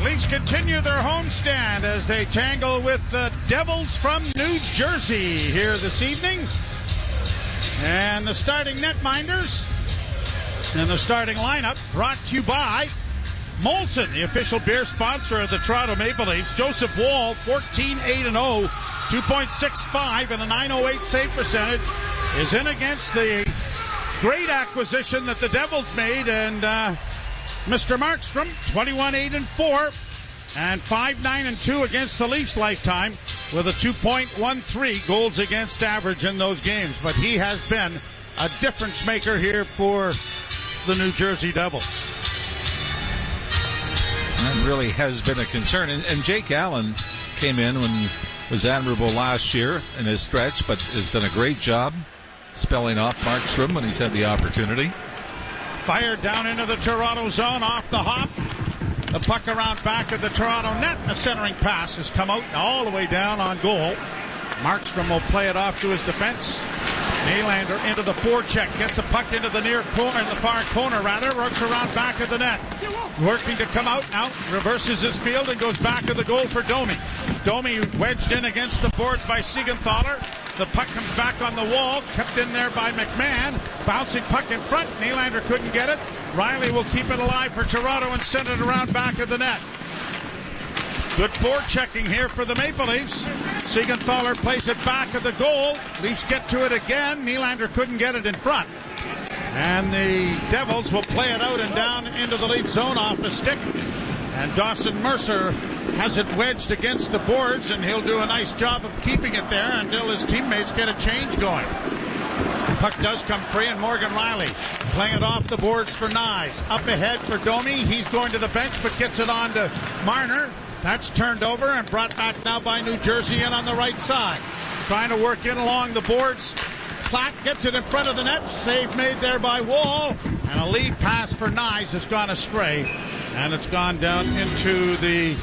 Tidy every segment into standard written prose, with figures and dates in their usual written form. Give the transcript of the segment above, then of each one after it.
Leafs continue their homestand as they tangle with the Devils from New Jersey here this evening. And the starting netminders and the starting lineup brought to you by Molson, the official beer sponsor of the Toronto Maple Leafs. Joseph Woll, 14-8-0, 2.65 and a .908 save percentage, is in against the great acquisition that the Devils made, and Mr. Markstrom, 21-8-4 and 5-9-2 against the Leafs lifetime with a 2.13 goals against average in those games. But he has been a difference maker here for the New Jersey Devils. That really has been a concern. And Jake Allen came in when was admirable last year in his stretch, but has done a great job spelling off Markstrom when he's had the opportunity. Fired down into the Toronto zone off the hop. The puck around back of the Toronto net. A centering pass has come out all the way down on goal. Markstrom will play it off to his defense. Nylander into the forecheck, gets a puck into the near corner, in the far corner rather, works around back of the net. Working to come out now, reverses his field and goes back to the goal for Domi. Domi wedged in against the boards by Siegenthaler. The puck comes back on the wall, kept in there by McMahon. Bouncing puck in front, Nylander couldn't get it. Riley will keep it alive for Toronto and send it around back of the net. Good forechecking here for the Maple Leafs. Siegenthaler plays it back of the goal. Leafs get to it again. Nylander couldn't get it in front. And the Devils will play it out and down into the Leaf zone off the stick. And Dawson Mercer has it wedged against the boards, and he'll do a nice job of keeping it there until his teammates get a change going. The puck does come free, and Morgan Riley playing it off the boards for Knies. Up ahead for Domi. He's going to the bench, but gets it on to Marner. That's turned over and brought back now by New Jersey in on the right side. Trying to work in along the boards. Platt gets it in front of the net. Save made there by Woll. And a lead pass for Knies has gone astray. And it's gone down into the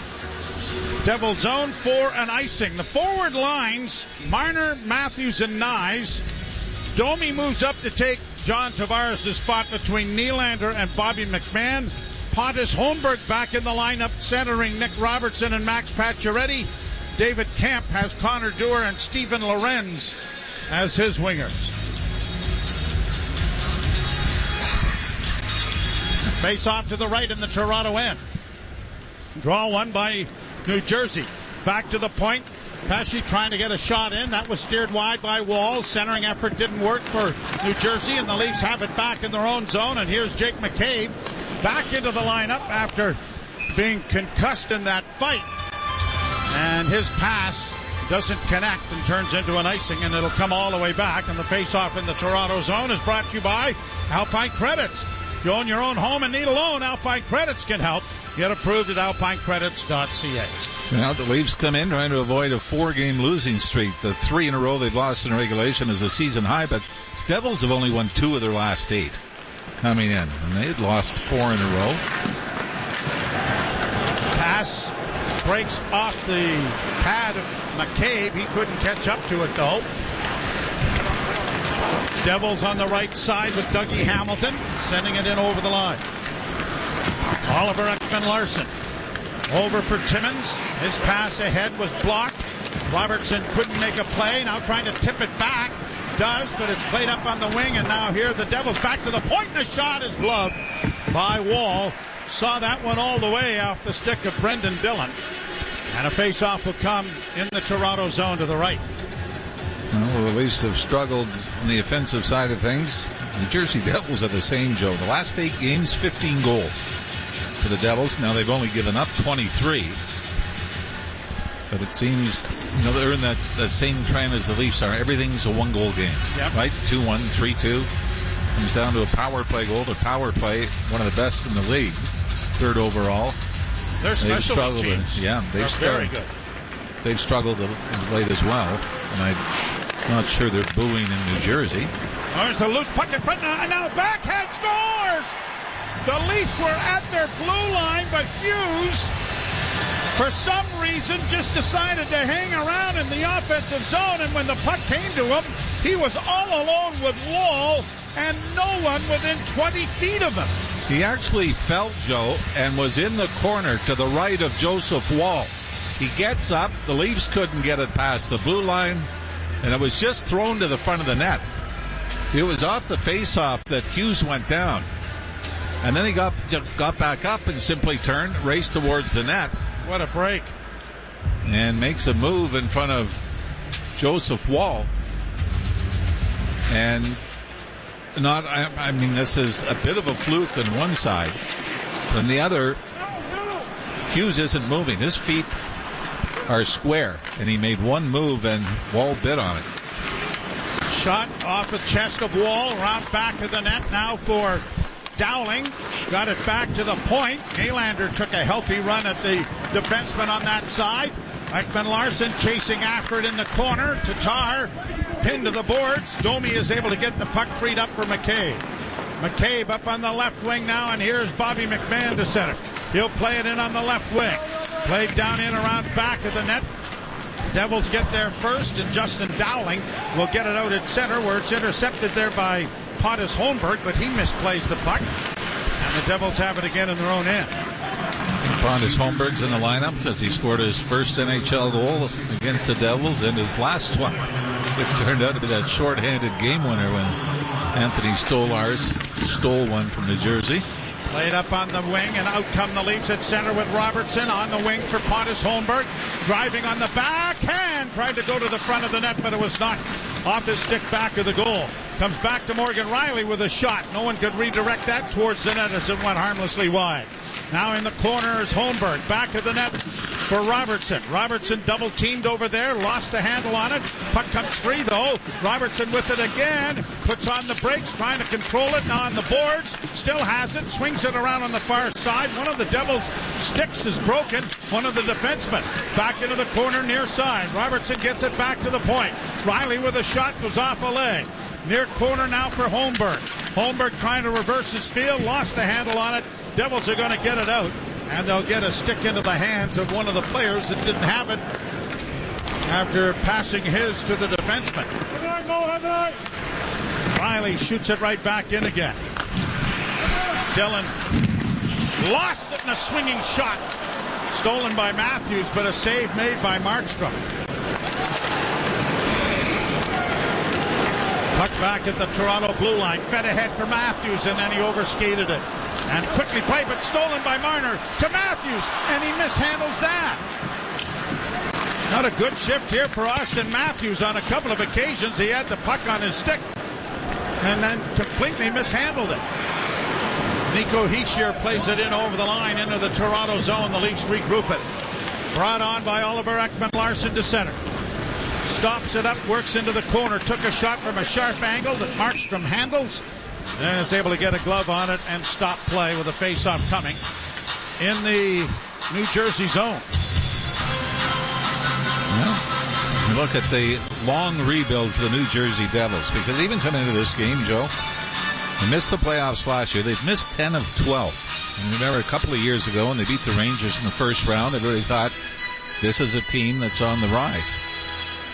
Devil zone for an icing. The forward lines, Marner, Matthews, and Knies. Domi moves up to take John Tavares' spot between Nylander and Bobby McMahon. Pontus Holmberg back in the lineup, centering Nick Robertson and Max Pacioretty. David Camp has Connor Dewar and Steven Lorenz as his wingers. Face off to the right in the Toronto end. Draw one by New Jersey. Back to the point. Pesce trying to get a shot in. That was steered wide by Wall. Centering effort didn't work for New Jersey, and the Leafs have it back in their own zone. And here's Jake McCabe back into the lineup after being concussed in that fight. And his pass doesn't connect and turns into an icing, and it'll come all the way back. And the face-off in the Toronto zone is brought to you by Alpine Credits. If you own your own home and need a loan, Alpine Credits can help. Get approved at alpinecredits.ca. Now the Leafs come in trying to avoid a 4-game losing streak. The 3 in a row they've lost in regulation is a season high, but Devils have only won 2 of their last 8 coming in, and they had lost 4 in a row. Pass breaks off the pad of McCabe. He couldn't catch up to it, though. Devils on the right side with Dougie Hamilton, sending it in over the line. Oliver Ekman-Larsson over for Timmins. His pass ahead was blocked. Robertson couldn't make a play. Now trying to tip it back. Does, but it's played up on the wing, and now here the Devils back to the point, and the shot is gloved by Wall. Saw that one all the way off the stick of Brendan Dillon. And a face-off will come in the Toronto zone to the right. Well, the Leafs have struggled on the offensive side of things. New Jersey Devils are the same, Joe. The last 8 games, 15 goals for the Devils. Now they've only given up 23. But it seems, they're in that same trend as the Leafs are. Everything's a 1-goal game. Yep. Right? 2-1, 3-2. Comes down to a power play goal. The power play, one of the best in the league. 3rd overall. They're special teams. They're very good. They've struggled as late as well. And I'm not sure they're booing in New Jersey. There's the loose puck in front. And now backhand scores! The Leafs were at their blue line, but Hughes, for some reason, just decided to hang around in the offensive zone, and when the puck came to him, he was all alone with Wall and no one within 20 feet of him. He actually felt Joe and was in the corner to the right of Joseph Wall. He gets up. The Leafs couldn't get it past the blue line, and it was just thrown to the front of the net. It was off the face-off that Hughes went down. And then he got back up and simply turned, raced towards the net. What a break. And makes a move in front of Joseph Wall. And this is a bit of a fluke on one side. On the other, Hughes isn't moving. His feet are square. And he made one move and Wall bit on it. Shot off the chest of Wall, around back of the net now for Dowling. Got it back to the point. Nylander took a healthy run at the defenseman on that side. Ekman-Larsson chasing after it in the corner. Tatar pinned to the boards. Domi is able to get the puck freed up for McCabe. McCabe up on the left wing now, and here's Bobby McMahon to center. He'll play it in on the left wing. Played down in around back of the net. Devils get there first, and Justin Dowling will get it out at center, where it's intercepted there by Pontus Holmberg, but he misplays the puck, and the Devils have it again in their own end. I think Pontus Holmberg's in the lineup because he scored his first NHL goal against the Devils and his last one, which turned out to be that shorthanded game winner when Anthony Stolarz stole one from New Jersey. Played up on the wing, and out come the Leafs at center with Robertson on the wing for Pontus Holmberg. Driving on the backhand, tried to go to the front of the net, but it was knocked off his stick back of the goal. Comes back to Morgan Riley with a shot. No one could redirect that towards the net as it went harmlessly wide. Now in the corner is Holmberg. Back of the net for Robertson. Robertson double teamed over there. Lost the handle on it. Puck comes free though. Robertson with it again. Puts on the brakes. Trying to control it. Now on the boards. Still has it. Swings it around on the far side. One of the Devils' sticks is broken. One of the defensemen. Back into the corner near side. Robertson gets it back to the point. Riley with a shot. Goes off a leg. Near corner now for Holmberg. Holmberg trying to reverse his field. Lost the handle on it. Devils are going to get it out, and they'll get a stick into the hands of one of the players that didn't have it after passing his to the defenseman. Riley shoots it right back in again. Dillon lost it in a swinging shot. Stolen by Matthews, but a save made by Markstrom. Puck back at the Toronto blue line. Fed ahead for Matthews, and then he overskated it. And quickly played, but stolen by Marner to Matthews, and he mishandles that. Not a good shift here for Austin Matthews. On a couple of occasions, he had the puck on his stick, and then completely mishandled it. Nico Hischier plays it in over the line into the Toronto zone. The Leafs regroup it. Brought on by Oliver Ekman-Larsson to center. Stops it up, works into the corner. Took a shot from a sharp angle that Markstrom handles. And is able to get a glove on it and stop play with a face-off coming in the New Jersey zone. Well, look at the long rebuild for the New Jersey Devils, because even coming into this game, Joe, they missed the playoffs last year. They've missed 10 of 12. And remember a couple of years ago when they beat the Rangers in the first round, everybody thought this is a team that's on the rise.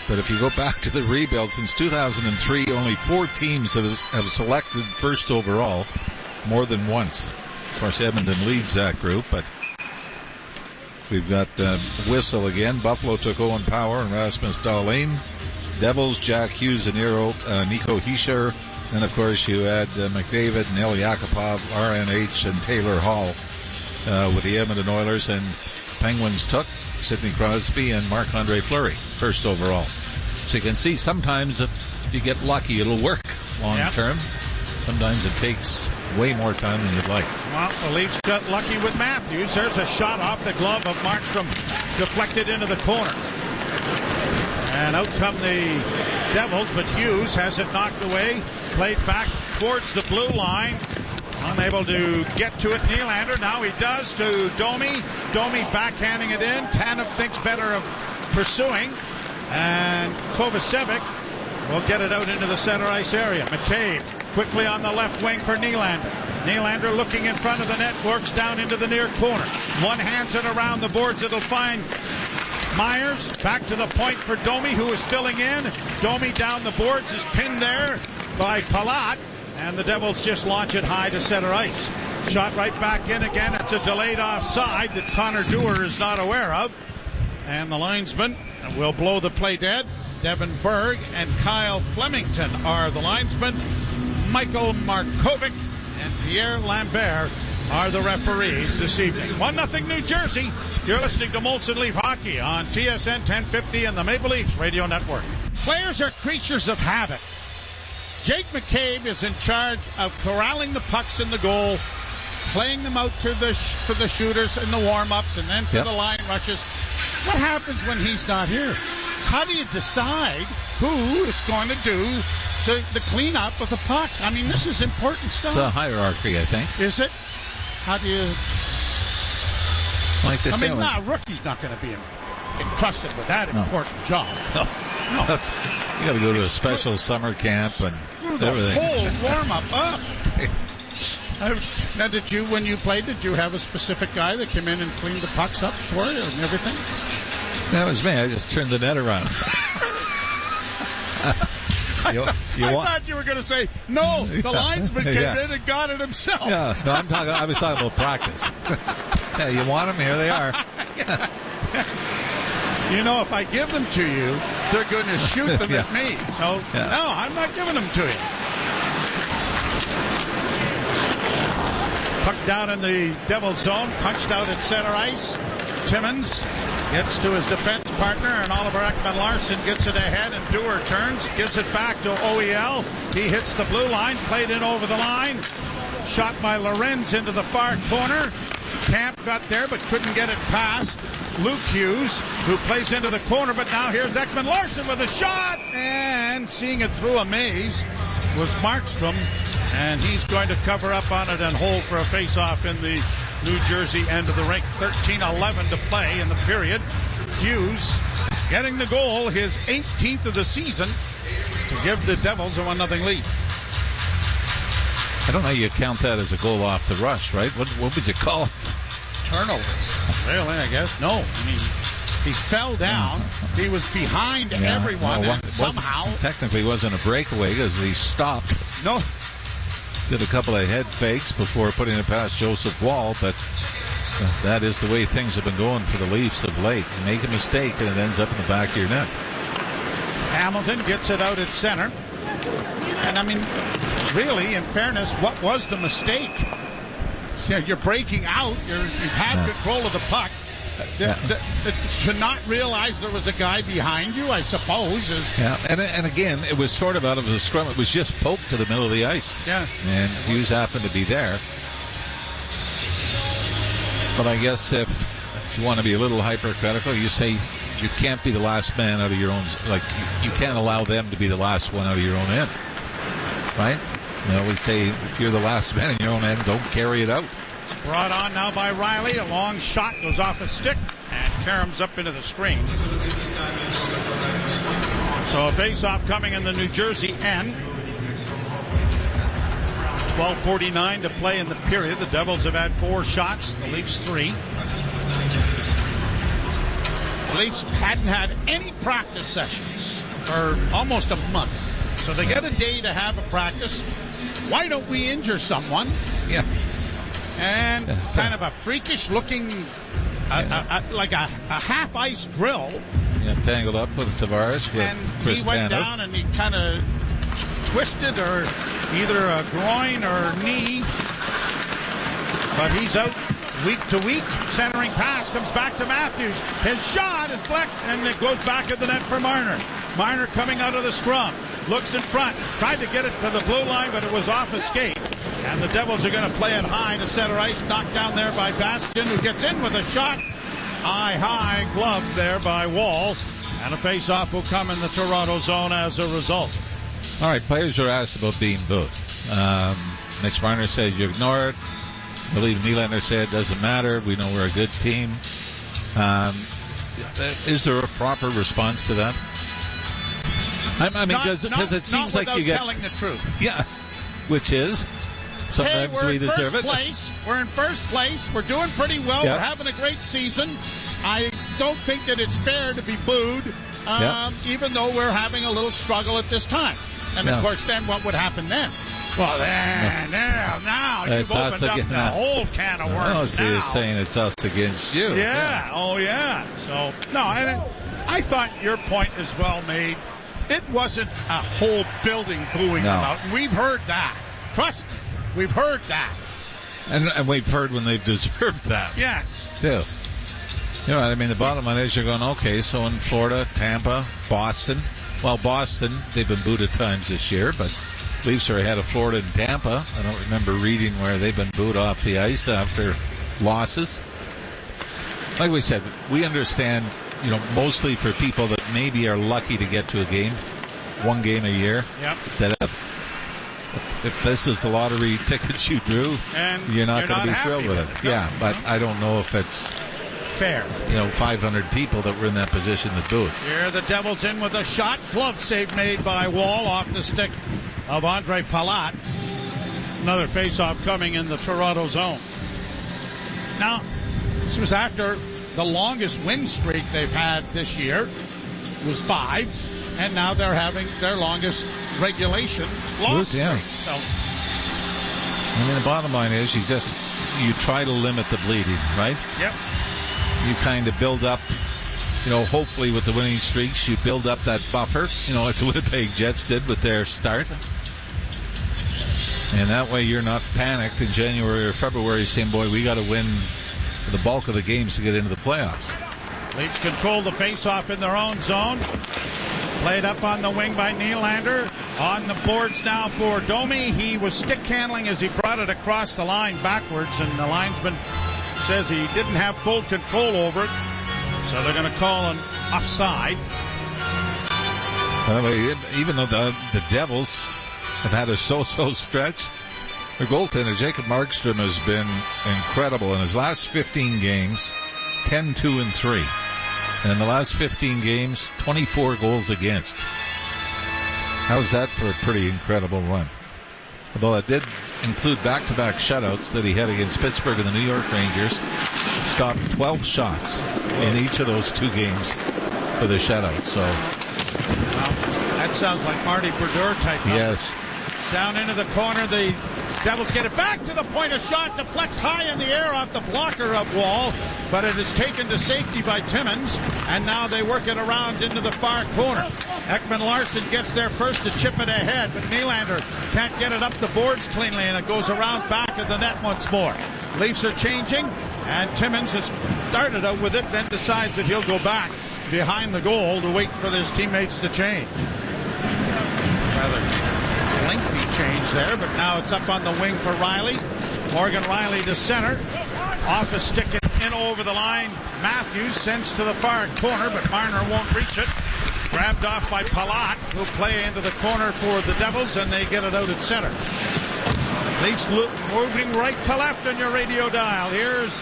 But if you go back to the rebuild, since 2003, only 4 teams have selected first overall more than once. Of course, Edmonton leads that group, but we've got Whistle again. Buffalo took Owen Power and Rasmus Dahlin. Devils, Jack Hughes and Nico Hischier. And, of course, you had McDavid, Neil Yakupov, RNH, and Taylor Hall with the Edmonton Oilers. And Penguins took Sidney Crosby and Marc-Andre Fleury first overall. So you can see sometimes if you get lucky, it'll work long term. Sometimes it takes way more time than you'd like. Well, the Leafs got lucky with Matthews. There's a shot off the glove of Markstrom, deflected into the corner. And out come the Devils, but Hughes has it knocked away. Played back towards the blue line. Unable to get to it. Nylander, now he does to Domi. Domi backhanding it in. Tanev thinks better of pursuing. And Kovacevic will get it out into the center ice area. McCabe quickly on the left wing for Nylander. Nylander looking in front of the net, works down into the near corner. One hands it around the boards. It'll find Myers. Back to the point for Domi, who is filling in. Domi down the boards is pinned there by Palat. and the Devils just launch it high to center ice. Shot right back in again. It's a delayed offside that Connor Dewar is not aware of. And the linesman will blow the play dead. Devin Berg and Kyle Flemington are the linesmen. Michael Markovic and Pierre Lambert are the referees this evening. 1-0 New Jersey. You're listening to Molson Leaf Hockey on TSN 1050 and the Maple Leafs Radio Network. Players are creatures of habit. Jake McCabe is in charge of corralling the pucks in the goal, playing them out to for the shooters in the warm-ups and then for the line rushes. What happens when he's not here? How do you decide who is going to do the cleanup of the pucks? I mean, this is important stuff. It's a hierarchy, I think. Is it? How do you... Like this, I mean, a rookie's not going to be entrusted with that important job. No. You got to go to a special summer camp and everything. The whole warm-up up. Now, when you played, did you have a specific guy that came in and cleaned the pucks up for you and everything? That was me. I just turned the net around. I thought you were going to say, no, the linesman came in and got it himself. Yeah, no, I was talking about practice. Yeah, you want them? Here they are. You know, if I give them to you, they're going to shoot them at me. So, no, I'm not giving them to you. Puck down in the Devils zone, punched out at center ice. Timmins gets to his defense partner, and Oliver Ekman-Larsson gets it ahead, and Dewar turns, gives it back to OEL. He hits the blue line, played in over the line. Shot by Lorenz into the far corner. Camp got there, but couldn't get it past Luke Hughes, who plays into the corner, but now here's Ekman-Larsson with a shot, and seeing it through a maze was Markstrom, and he's going to cover up on it and hold for a face-off in the New Jersey end of the rink. 13:11 to play in the period. Hughes getting the goal, his 18th of the season, to give the Devils a 1-0 lead. I don't know how you count that as a goal off the rush, right? What would you call it? Turnover. Really, I guess. No. I mean, he fell down. He was behind everyone, and somehow. Technically wasn't a breakaway because he stopped. No. Did a couple of head fakes before putting it past Joseph Wall, but that is the way things have been going for the Leafs of late. You make a mistake and it ends up in the back of your net. Hamilton gets it out at center. And I mean, really, in fairness, what was the mistake? You're breaking out. You had control of the puck. To not realize there was a guy behind you, I suppose, is... Yeah, and again, it was sort of out of the scrum. It was just poked to the middle of the ice. Yeah. And Hughes happened to be there. But I guess if you want to be a little hypercritical, you say you can't be the last man out of your own... Like, you can't allow them to be the last one out of your own end. Right? You always say, if you're the last man in your own end, don't carry it out. Brought on now by Riley. A long shot goes off a stick and caroms up into the screen. So a face-off coming in the New Jersey end. 12:49 to play in the period. The Devils have had 4 shots. The Leafs 3. The Leafs hadn't had any practice sessions for almost a month. So they get a day to have a practice. Why don't we injure someone? Yeah. And kind of a freakish looking, like a half-ice drill. Yeah, tangled up with Tavares. And Chris he went Tanev. down and he kind of twisted or either a groin or knee. But he's out week to week. Centering pass comes back to Matthews. His shot is blocked and it goes back at the net for Marner. Marner coming out of the scrum. Looks in front. Tried to get it to the blue line, but it was off his skate. And the Devils are going to play it high to center ice. Knocked down there by Bastian, who gets in with a shot. High glove there by Wall. And a face-off will come in the Toronto zone as a result. All right, players are asked about being booed. Mitch Marner said you ignore it. I believe Nylander said it doesn't matter. We know we're a good team. Is there a proper response to that? I mean, because it seems like you get telling the truth. Yeah, which is sometimes we deserve it. We're in first place. We're doing pretty well. Yeah. We're having a great season. I don't think that it's fair to be booed, even though we're having a little struggle at this time. And of course, then what would happen then? Well, now you've opened up the whole can of worms. Oh, so you're saying it's us against you. Yeah. Oh, yeah. So, no, I thought your point is well made. It wasn't a whole building booing them out. We've heard that. Trust me, we've heard that. And we've heard when they've deserved that. Yes. Too. You know what I mean? The bottom line is you're going, okay, so in Florida, Tampa, Boston. Well, Boston, they've been booed at times this year, but Leafs are ahead of Florida and Tampa. I don't remember reading where they've been booed off the ice after losses. Like we said, we understand, mostly for people that maybe are lucky to get to a game, one game a year. Yep. That if this is the lottery tickets you drew, and you're not going to be thrilled with it. No, yeah, but I don't know if it's fair. 500 people that were in that position that do it. Here the Devils in with a shot. Glove save made by Wall off the stick of Andre Palat. Another face-off coming in the Toronto zone. Now, this was after the longest win streak they've had this year was 5, and now they're having their longest regulation loss streak. So, I mean, the bottom line is you try to limit the bleeding, right? Yep. You kind of build up, hopefully with the winning streaks, you build up that buffer, like the Winnipeg Jets did with their start. And that way you're not panicked in January or February saying, boy, we got to win the bulk of the games to get into the playoffs. Leafs control the face-off in their own zone. Played up on the wing by Nylander. On the boards now for Domi. He was stick handling as he brought it across the line backwards, and the linesman says he didn't have full control over it, so they're going to call an offside. By the way, even though the Devils have had a so-so stretch, their goaltender, Jacob Markstrom, has been incredible. In his last 15 games, 10-2-3. And in the last 15 games, 24 goals against. How's that for a pretty incredible run? Although it did include back-to-back shutouts that he had against Pittsburgh and the New York Rangers. Stopped 12 shots in each of those 2 games for the shutout. So, that sounds like Marty Brodeur type. Yes. Down into the corner, the Devils get it back to the point of shot, deflects high in the air off the blocker of Wall, but it is taken to safety by Timmins, and now they work it around into the far corner. Ekman-Larsson gets there first to chip it ahead, but Nylander can't get it up the boards cleanly, and it goes around back of the net once more. Leafs are changing, and Timmins has started out with it, then decides that he'll go back behind the goal to wait for his teammates to change. Rather lengthy change there, but now it's up on the wing for Riley. Morgan Riley to center. Off a stick in over the line. Matthews sends to the far corner, but Marner won't reach it. Grabbed off by Palat, who'll play into the corner for the Devils, and they get it out at center. Leafs moving right to left on your radio dial. Here's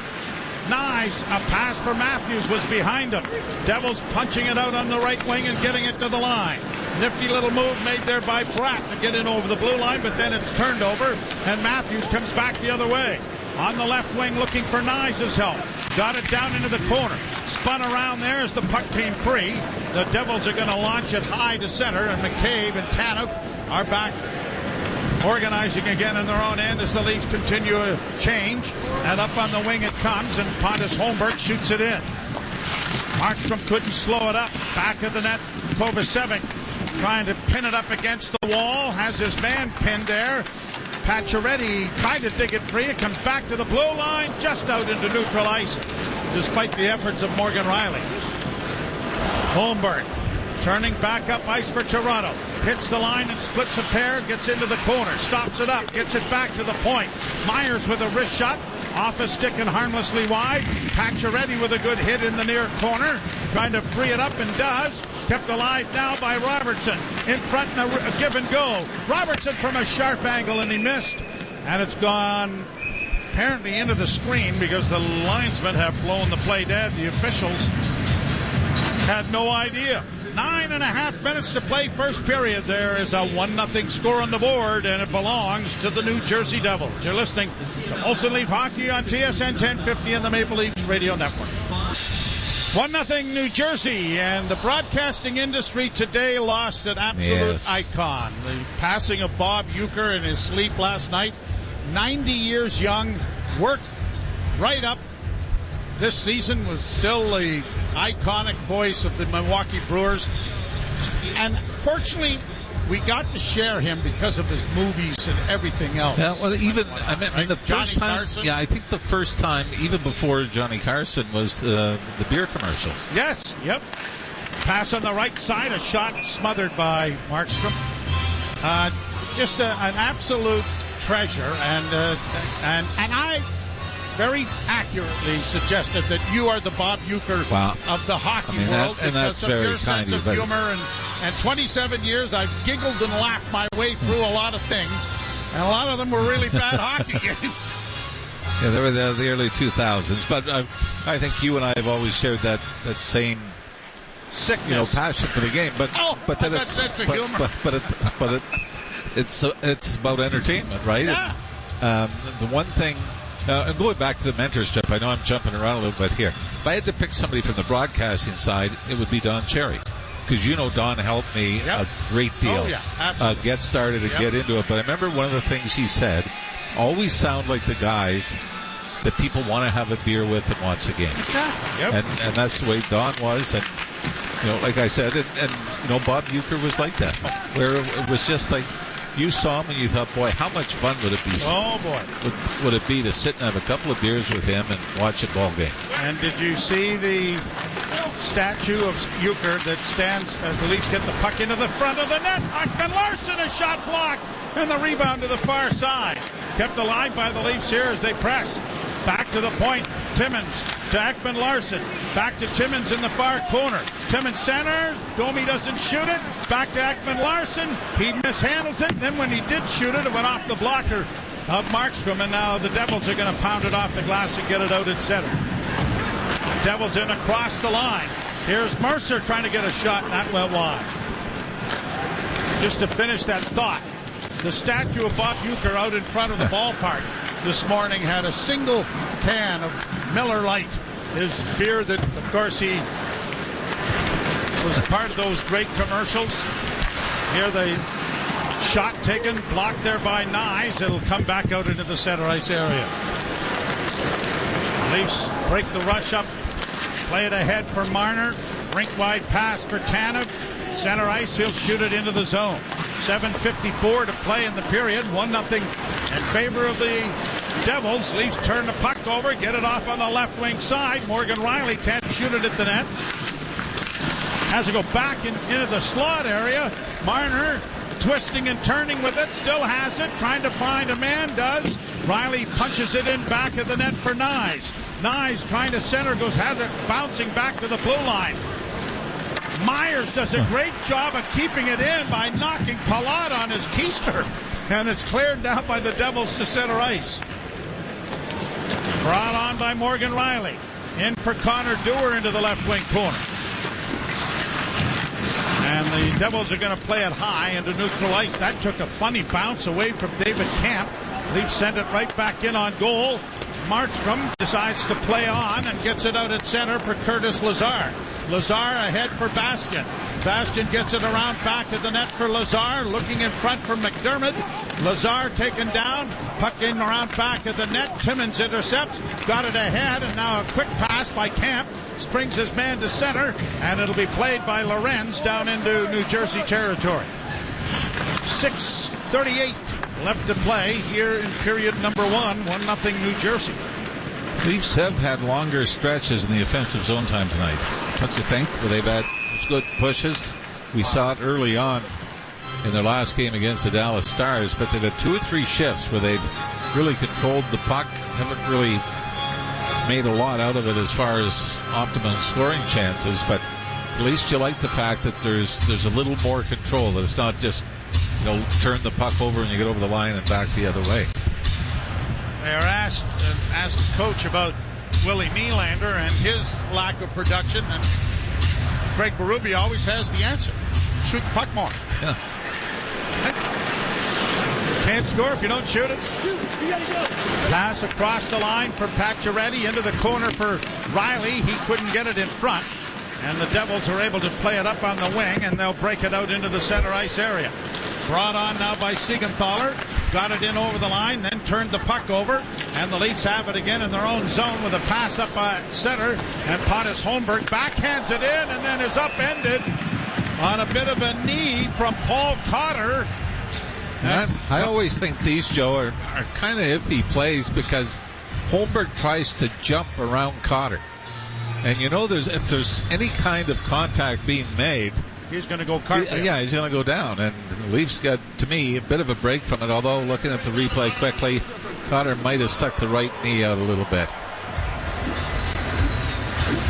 Nyes. A pass for Matthews was behind him. Devils punching it out on the right wing and getting it to the line. Nifty little move made there by Pratt to get in over the blue line, but then it's turned over, and Matthews comes back the other way. On the left wing looking for Nyes' help. Got it down into the corner. Spun around there as the puck came free. The Devils are going to launch it high to center, and McCabe and Tanev are back organizing again in their own end as the Leafs continue to change. And up on the wing it comes, and Pontus Holmberg shoots it in. Markstrom couldn't slow it up. Back of the net, Kovacevic trying to pin it up against the wall. Has his man pinned there. Pacioretty tried to dig it free. It comes back to the blue line, just out into neutral ice, despite the efforts of Morgan Riley. Holmberg turning back up ice for Toronto. Hits the line and splits a pair, gets into the corner, stops it up, gets it back to the point. Myers with a wrist shot, off a stick and harmlessly wide. Pacioretty with a good hit in the near corner, trying to free it up and does. Kept alive now by Robertson. In front and a give and go. Robertson from a sharp angle and he missed. And it's gone apparently into the screen because the linesmen have blown the play dead. The officials had no idea. 9.5 minutes to play first period. There is a 1-0 score on the board, and it belongs to the New Jersey Devils. You're listening to Olsen Leaf Hockey on TSN 1050 and the Maple Leafs Radio Network. 1-0 New Jersey, and the broadcasting industry today lost an absolute icon. The passing of Bob Uecker in his sleep last night. 90 years young, worked right up this season, was still the iconic voice of the Milwaukee Brewers. And fortunately, we got to share him because of his movies and everything else. Yeah, well, even the first time. Carson. Yeah, I think the first time, even before Johnny Carson, was the beer commercials. Yes, yep. Pass on the right side, a shot smothered by Markstrom. Just an absolute treasure, and I very accurately suggested that you are the Bob Uecker of the hockey world because of your sense of humor. And 27 years, I've giggled and laughed my way through a lot of things, and a lot of them were really bad hockey games. Yeah, they were the early 2000s, but I think you and I have always shared that same sickness, passion for the game. But then that sense of humor. But it's about entertainment, right? Yeah. The one thing. And going back to the mentorship, I know I'm jumping around a little bit here. If I had to pick somebody from the broadcasting side, it would be Don Cherry. Because Don helped me a great deal. Oh, yeah, absolutely. Get started and get into it. But I remember one of the things he said, always sound like the guys that people want to have a beer with and watch the game. Exactly. Yep. And that's the way Don was. And, like I said, and Bob Uecker was like that. Where it was just like, you saw him and you thought, boy, how much fun would it be? Oh, boy. Would it be to sit and have a couple of beers with him and watch a ball game? And did you see the statue of Uecker that stands as the Leafs get the puck into the front of the net? Ekman Larsson, a shot blocked, and the rebound to the far side. Kept alive by the Leafs here as they press. Back to the point. Timmins to Ekman Larsson. Back to Timmins in the far corner. Timmins centers. Domi doesn't shoot it. Back to Ekman Larsson. He mishandles it. Then when he did shoot it, it went off the blocker of Markstrom. And now the Devils are going to pound it off the glass and get it out at center. Devils in across the line. Here's Mercer trying to get a shot, and that went wide. Just to finish that thought, the statue of Bob Uecker out in front of the ballpark this morning had a single can of Miller Lite, his beer that, of course, he was part of those great commercials. Here the shot taken, blocked there by Nyes. It'll come back out into the center ice area. Leafs break the rush up, play it ahead for Marner. Rink-wide pass for Tanev. Center ice, he'll shoot it into the zone. 7:54 to play in the period. 1-0 in favor of the Devils. Leafs turn the puck over, get it off on the left wing side. Morgan Rielly can't shoot it at the net. Has to go back into the slot area. Marner twisting and turning with it, still has it, trying to find a man, does. Rielly punches it in back of the net for Nyes. Nyes trying to center, has it bouncing back to the blue line. Myers does a great job of keeping it in by knocking Palat on his keister, and it's cleared down by the Devils to center ice. Brought on by Morgan Rielly. In for Connor Dewar into the left wing corner. And the Devils are going to play it high into neutral ice. That took a funny bounce away from David Camp. Leafs send it right back in on goal. Markstrom decides to play on and gets it out at center for Curtis Lazar. Lazar ahead for Bastian. Bastian gets it around back of the net for Lazar. Looking in front for McDermott. Lazar taken down. Puck in around back of the net. Timmins intercepts. Got it ahead. And now a quick pass by Camp. Springs his man to center. And it'll be played by Lorenz down into New Jersey territory. 6:38 left to play here in period number 1. 1-0 New Jersey. Leafs have had longer stretches in the offensive zone time tonight. Don't you think? Where they've had good pushes. We saw it early on in their last game against the Dallas Stars, but they've had 2 or 3 shifts where they've really controlled the puck, haven't really made a lot out of it as far as optimum scoring chances, but at least you like the fact that there's a little more control, that it's not just turn the puck over and you get over the line and back the other way. They are asked the coach about Willie Nylander and his lack of production, and Craig Berube always has the answer. Shoot the puck more. Yeah. Can't score if you don't shoot it. Pass across the line for Pacioretty into the corner for Riley. He couldn't get it in front. And the Devils are able to play it up on the wing, and they'll break it out into the center ice area. Brought on now by Siegenthaler. Got it in over the line, then turned the puck over. And the Leafs have it again in their own zone with a pass up by center. And Pontus Holmberg backhands it in and then is upended on a bit of a knee from Paul Cotter. I always think these, Joe, are kind of iffy plays because Holmberg tries to jump around Cotter. And if there's any kind of contact being made, he's going to go cartwheel. Yeah, he's going to go down. And the Leafs got, to me, a bit of a break from it. Although looking at the replay quickly, Cotter might have stuck the right knee out a little bit.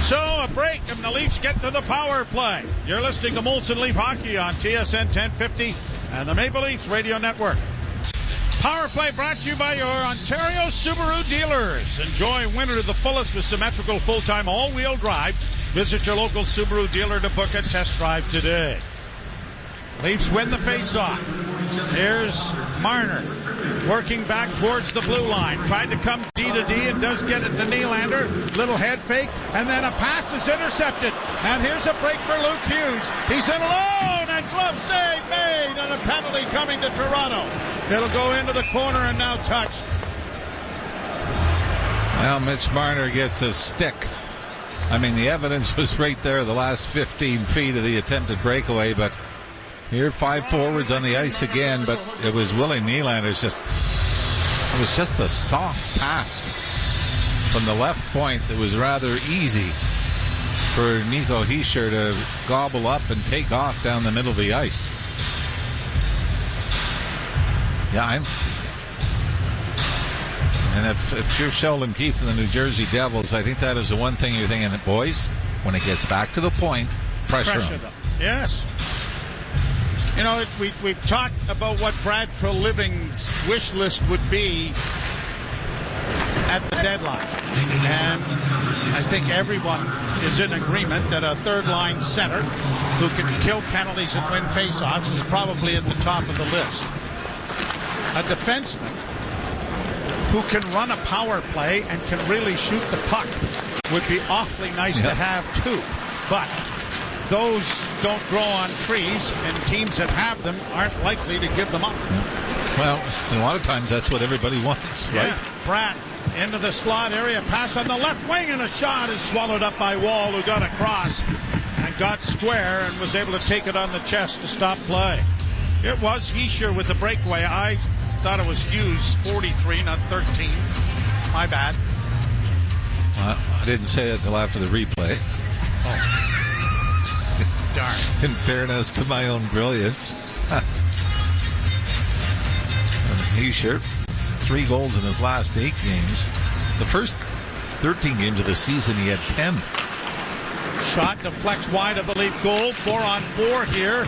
So a break, and the Leafs get to the power play. You're listening to Molson Leaf Hockey on TSN 1050 and the Maple Leafs Radio Network. Power play brought to you by your Ontario Subaru dealers. Enjoy winter to the fullest with symmetrical full-time all-wheel drive. Visit your local Subaru dealer to book a test drive today. Leafs win the face-off. Here's Marner working back towards the blue line. Tried to come D to D and does get it to Nylander. Little head fake, and then a pass is intercepted. And here's a break for Luke Hughes. He's in alone, and glove save made, and a penalty coming to Toronto. It'll go into the corner and now touched. Well, Mitch Marner gets a stick. I mean, the evidence was right there, the last 15 feet of the attempted breakaway, but here, 5 forwards on the ice again, but it was Willie Nylander's it was just a soft pass from the left point that was rather easy for Nico Hischier to gobble up and take off down the middle of the ice. Yeah, and if you're Sheldon Keefe and the New Jersey Devils, I think that is the one thing you're thinking, boys, when it gets back to the point, pressure them. Yes. We've talked about what Brad Treliving's wish list would be at the deadline. And I think everyone is in agreement that a third-line center who can kill penalties and win faceoffs is probably at the top of the list. A defenseman who can run a power play and can really shoot the puck would be awfully nice to have, too. But those don't grow on trees, and teams that have them aren't likely to give them up. Well, a lot of times that's what everybody wants, right? Yeah. Pratt into the slot area, pass on the left wing, and a shot is swallowed up by Wall, who got across and got square and was able to take it on the chest to stop play. It was Hischier with the breakaway. I thought it was Hughes, 43, not 13. My bad. I didn't say that until after the replay. Oh. Darn. In fairness to my own brilliance. Hischier, 3 goals in his last 8 games. The first 13 games of the season, he had 10. Shot deflects wide of the Leaf goal. 4-on-4 here.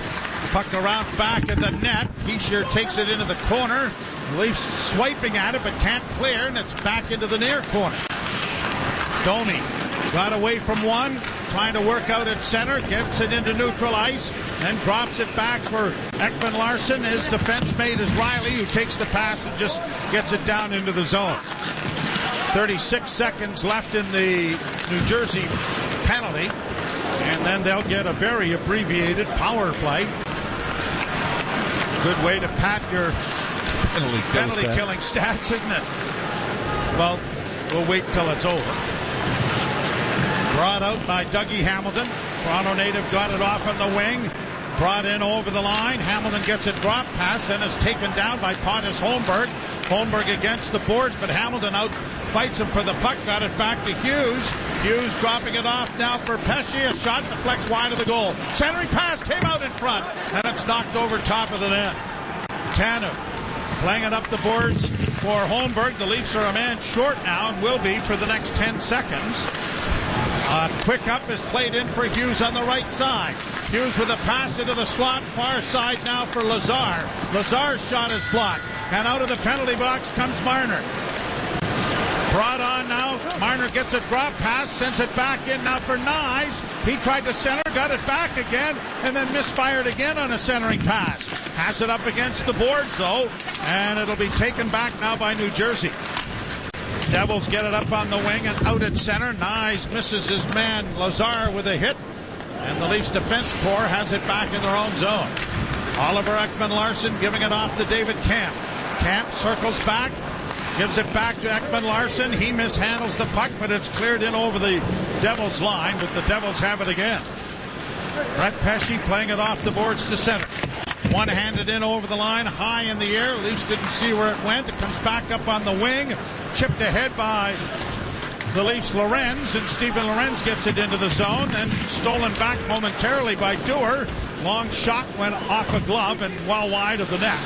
Puck around back of the net. Hischier takes it into the corner. The Leafs swiping at it, but can't clear, and it's back into the near corner. Domi got away from one, trying to work out at center, gets it into neutral ice, then drops it back for Ekman Larsson. His defense mate is Riley, who takes the pass and just gets it down into the zone. 36 seconds left in the New Jersey penalty, and then they'll get a very abbreviated power play. Good way to pat your penalty killing stats, isn't it? Well, we'll wait till it's over. Brought out by Dougie Hamilton. Toronto native got it off on the wing. Brought in over the line. Hamilton gets a drop pass, then is taken down by Pontus Holmberg. Holmberg against the boards, but Hamilton out fights him for the puck. Got it back to Hughes. Hughes dropping it off now for Pesce. A shot deflects wide of the goal. Centering pass came out in front, and it's knocked over top of the net. Tanev playing it up the boards for Holmberg. The Leafs are a man short now and will be for the next 10 seconds. Quick up is played in for Hughes on the right side. Hughes with a pass into the slot, far side now for Lazar. Lazar's shot is blocked, and out of the penalty box comes Marner. Brought on now. Marner gets a drop pass, sends it back in now for Nyes. He tried to center, got it back again, and then misfired again on a centering pass. Has it up against the boards, though, and it'll be taken back now by New Jersey. Devils get it up on the wing and out at center. Nyes misses his man Lazar with a hit, and the Leafs defense corps has it back in their own zone. Oliver Ekman-Larsson giving it off to David Camp. Camp circles back, gives it back to Ekman-Larsson. He mishandles the puck, but it's cleared in over the Devils line, but the Devils have it again. Brett Pesce playing it off the boards to center. One-handed in over the line, high in the air. Leafs didn't see where it went. It comes back up on the wing. Chipped ahead by the Leafs Lorenz, and Stephen Lorenz gets it into the zone and stolen back momentarily by Dewar. Long shot went off a glove and well wide of the net.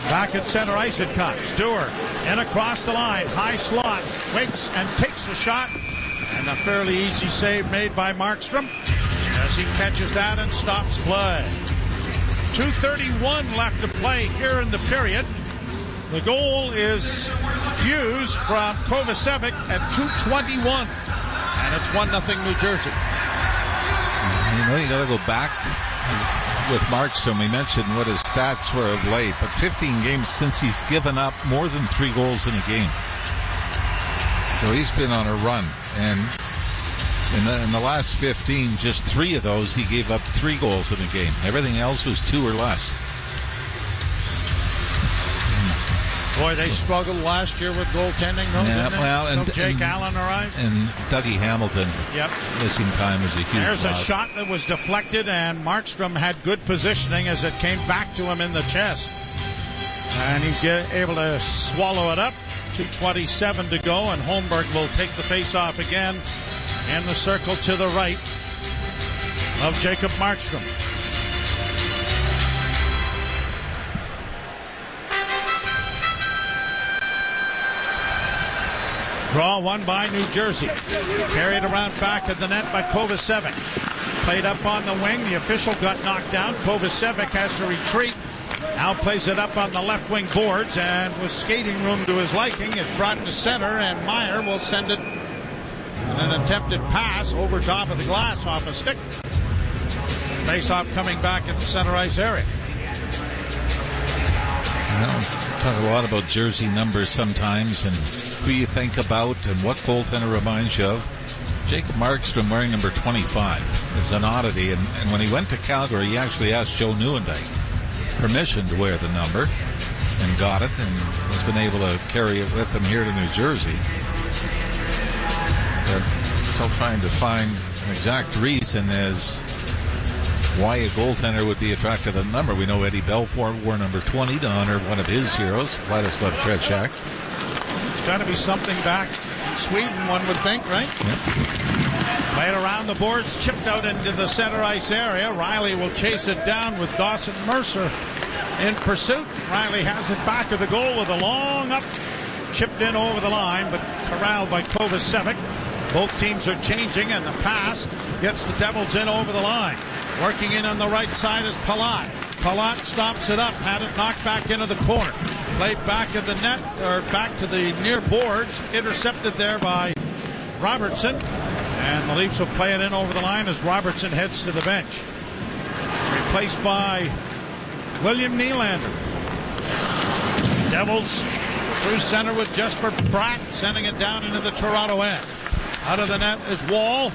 Back at center ice it comes. Dewar in across the line. High slot. Waits and takes the shot. And a fairly easy save made by Markstrom as he catches that and stops play. 2:31 left to play here in the period. The goal is used from Kovacevic at 2:21. And it's 1-0 New Jersey. You got to go back with Markstrom. We mentioned what his stats were of late, but 15 games since he's given up more than 3 goals in a game. So he's been on a run, and in the last 15, just 3 of those he gave up 3 goals in a game. Everything else was 2 or less. Boy, they struggled last year with goaltending, though, didn't they? Well, and Jake Allen arrived. And Dougie Hamilton missing time was a huge There's loss. a shot that was deflected, and Markstrom had good positioning as it came back to him in the chest. And he's able to swallow it up. 2:27 to go, and Holmberg will take the face-off again in the circle to the right of Jacob Markstrom. Draw won by New Jersey. Carried around back of the net by Kovacevic. Played up on the wing. The official got knocked down. Kovacevic has to retreat. Now plays it up on the left wing boards, and with skating room to his liking, it's brought to center, and Meyer will send it in an attempted pass over top of the glass off a stick. Face-off coming back in the center ice area. Well, talk a lot about jersey numbers sometimes and who you think about and what goaltender reminds you of. Jacob Markstrom wearing number 25 is an oddity, and when he went to Calgary, he actually asked Joe Nieuwendyk permission to wear the number and got it, and has been able to carry it with him here to New Jersey. They're still trying to find an exact reason as why a goaltender would be attracted to the number. We know Eddie Belfour wore number 20 to honor one of his heroes, Vladislav Tretiak. It's got to be something back in Sweden, one would think, right? Yep. Played around the boards, chipped out into the center ice area. Riley will chase it down with Dawson Mercer in pursuit. Riley has it back of the goal with a long up, chipped in over the line, but corralled by Kovacevic. Both teams are changing, and the pass gets the Devils in over the line. Working in on the right side is Palat. Palat stops it up, had it knocked back into the corner. Played back at the net, or back to the near boards, intercepted there by Robertson. And the Leafs will play it in over the line as Robertson heads to the bench. Replaced by William Nylander. Devils through center with Jesper Bratt, sending it down into the Toronto end. Out of the net is Wall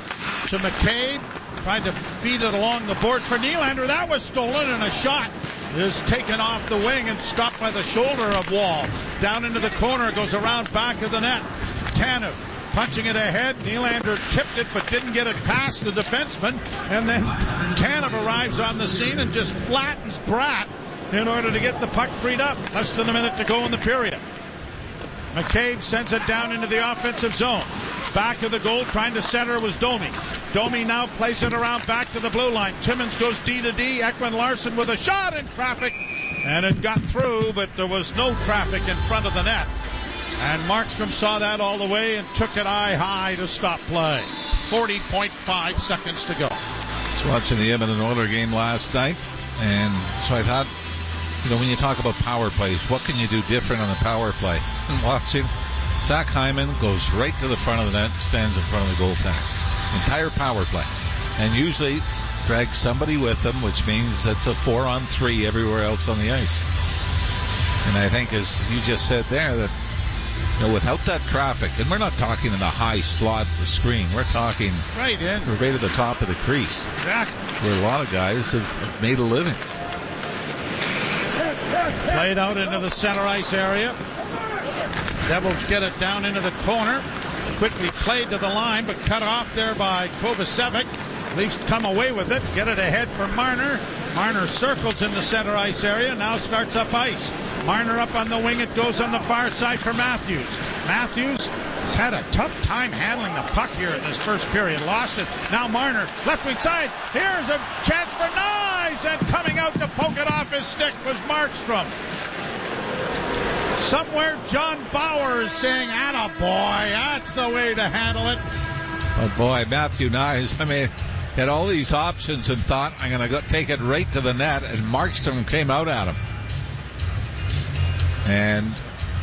to McCabe. Tried to feed it along the boards for Nylander. That was stolen, and a shot is taken off the wing and stopped by the shoulder of Wall. Down into the corner, goes around back of the net. Tanev punching it ahead. Nylander tipped it but didn't get it past the defenseman. And then Tanev arrives on the scene and just flattens Bratt in order to get the puck freed up. Less than a minute to go in the period. McCabe sends it down into the offensive zone. Back of the goal, trying to center was Domi. Domi now plays it around back to the blue line. Timmins goes D to D. Ekman-Larsson with a shot in traffic. And it got through, but there was no traffic in front of the net. And Markstrom saw that all the way and took it eye high to stop play. 40.5 seconds to go. I was watching the Edmonton Oilers game last night, and so I thought, when you talk about power plays, what can you do different on a power play? And watching Zach Hyman goes right to the front of the net, stands in front of the goaltender. Entire power play. And usually drags somebody with them, which means it's a 4-on-3 everywhere else on the ice. And I think, as you just said there, that without that traffic, and we're not talking in the high slot of the screen, we're talking right in. We're right at the top of the crease. Exactly. Where a lot of guys have made a living. Played out into the center ice area. Devils get it down into the corner. Quickly played to the line, but cut off there by Kovacevic. Leafs come away with it. Get it ahead for Marner. Marner circles in the center ice area. Now starts up ice. Marner up on the wing. It goes on the far side for Matthews. Matthews has had a tough time handling the puck here in this first period. Lost it. Now Marner, left wing side. Here's a chance for Nyes. And coming out to poke it off his stick was Markstrom. Somewhere John Bauer is saying, "Attaboy, that's the way to handle it." But boy, Matthew Nyes, had all these options and thought, I'm going to take it right to the net, and Markstrom came out at him. And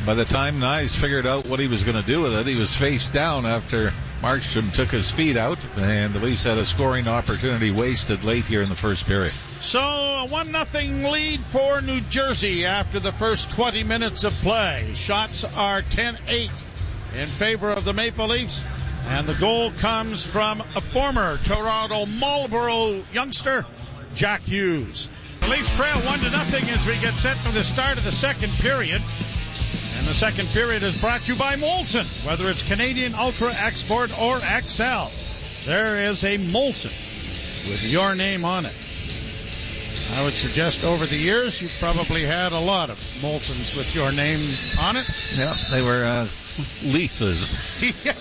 by the time Nyes figured out what he was going to do with it, he was face down after Markstrom took his feet out, and the Leafs had a scoring opportunity wasted late here in the first period. So a 1-0 lead for New Jersey after the first 20 minutes of play. Shots are 10-8 in favor of the Maple Leafs. And the goal comes from a former Toronto Marlboro youngster, Jack Hughes. The Leafs trail 1-0 as we get set for the start of the second period. And the second period is brought to you by Molson. Whether it's Canadian Ultra, Export, or XL, there is a Molson with your name on it. I would suggest over the years you've probably had a lot of Molsons with your name on it. Yeah, they were Leafs.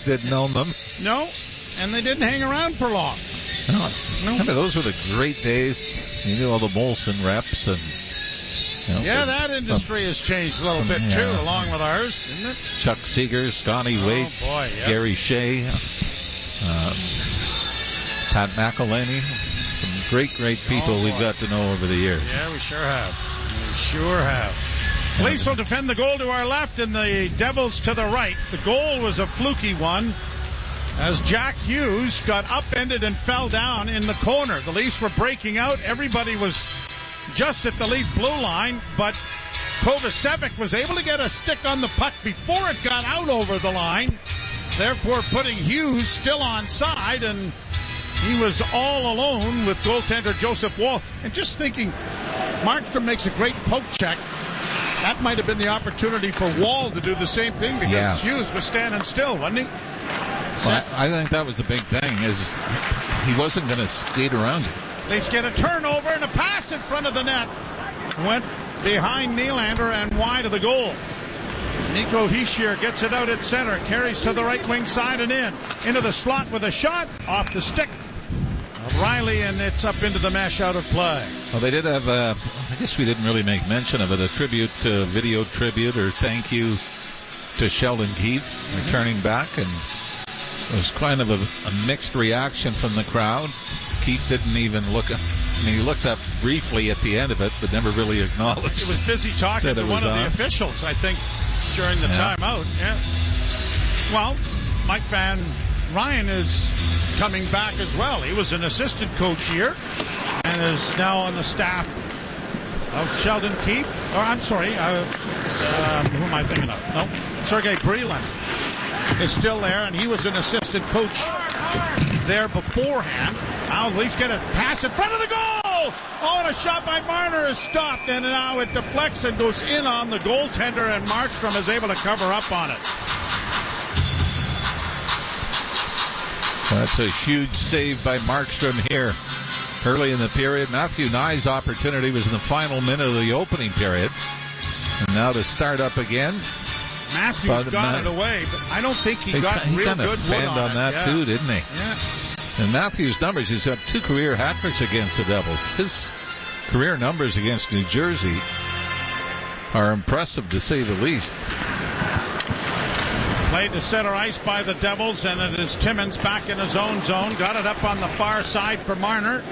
Didn't own them. No, and they didn't hang around for long. No. Remember, those were the great days. You knew all the Molson reps and. That industry has changed a little bit too, along with ours, isn't it? Chuck Seeger, Scotty Waits, Gary Shea, Pat McElhaney. Some great people we've got to know over the years. Yeah, we sure have. Leafs will defend the goal to our left and the Devils to the right. The goal was a fluky one as Jack Hughes got upended and fell down in the corner. The Leafs were breaking out. Everybody was just at the Leaf blue line, but Kovacevic was able to get a stick on the puck before it got out over the line, therefore putting Hughes still onside, and he was all alone with goaltender Joseph Woll. And just thinking, Markstrom makes a great poke check. That might have been the opportunity for Wall to do the same thing because Hughes was standing still, wasn't he? Well, I think that was the big thing, is he wasn't going to skate around it. Leafs get a turnover and a pass in front of the net. Went behind Nylander and wide of the goal. Nico Hischier gets it out at center, carries to the right wing side and into the slot with a shot off the stick of Riley, and it's up into the mesh out of play. Well, they did have, I guess we didn't really make mention of it, a video tribute or thank you to Sheldon Keefe returning back, and it was kind of a mixed reaction from the crowd. Keefe didn't even look up. He looked up briefly at the end of it, but never really acknowledged. He was busy talking to one of the officials, I think, during the timeout. Yeah. Well, Mike Van Ryan is coming back as well. He was an assistant coach here and is now on the staff of Sheldon Keefe. Or I'm sorry, who am I thinking of? No, Sergei Brelin is still there, and he was an assistant coach there beforehand. Now the Leafs get a pass in front of the goal. Oh, and a shot by Marner is stopped, and now it deflects and goes in on the goaltender, and Markstrom is able to cover up on it. That's a huge save by Markstrom here early in the period. Matthew Nye's opportunity was in the final minute of the opening period. And now to start up again. Matthews got it away, but I don't think he got real good wood on that too, didn't he? Yeah. And Matthews' numbers, he's got 2 career hat tricks against the Devils. His career numbers against New Jersey are impressive, to say the least. Played to center ice by the Devils, and it is Timmins back in his own zone. Got it up on the far side for Marner.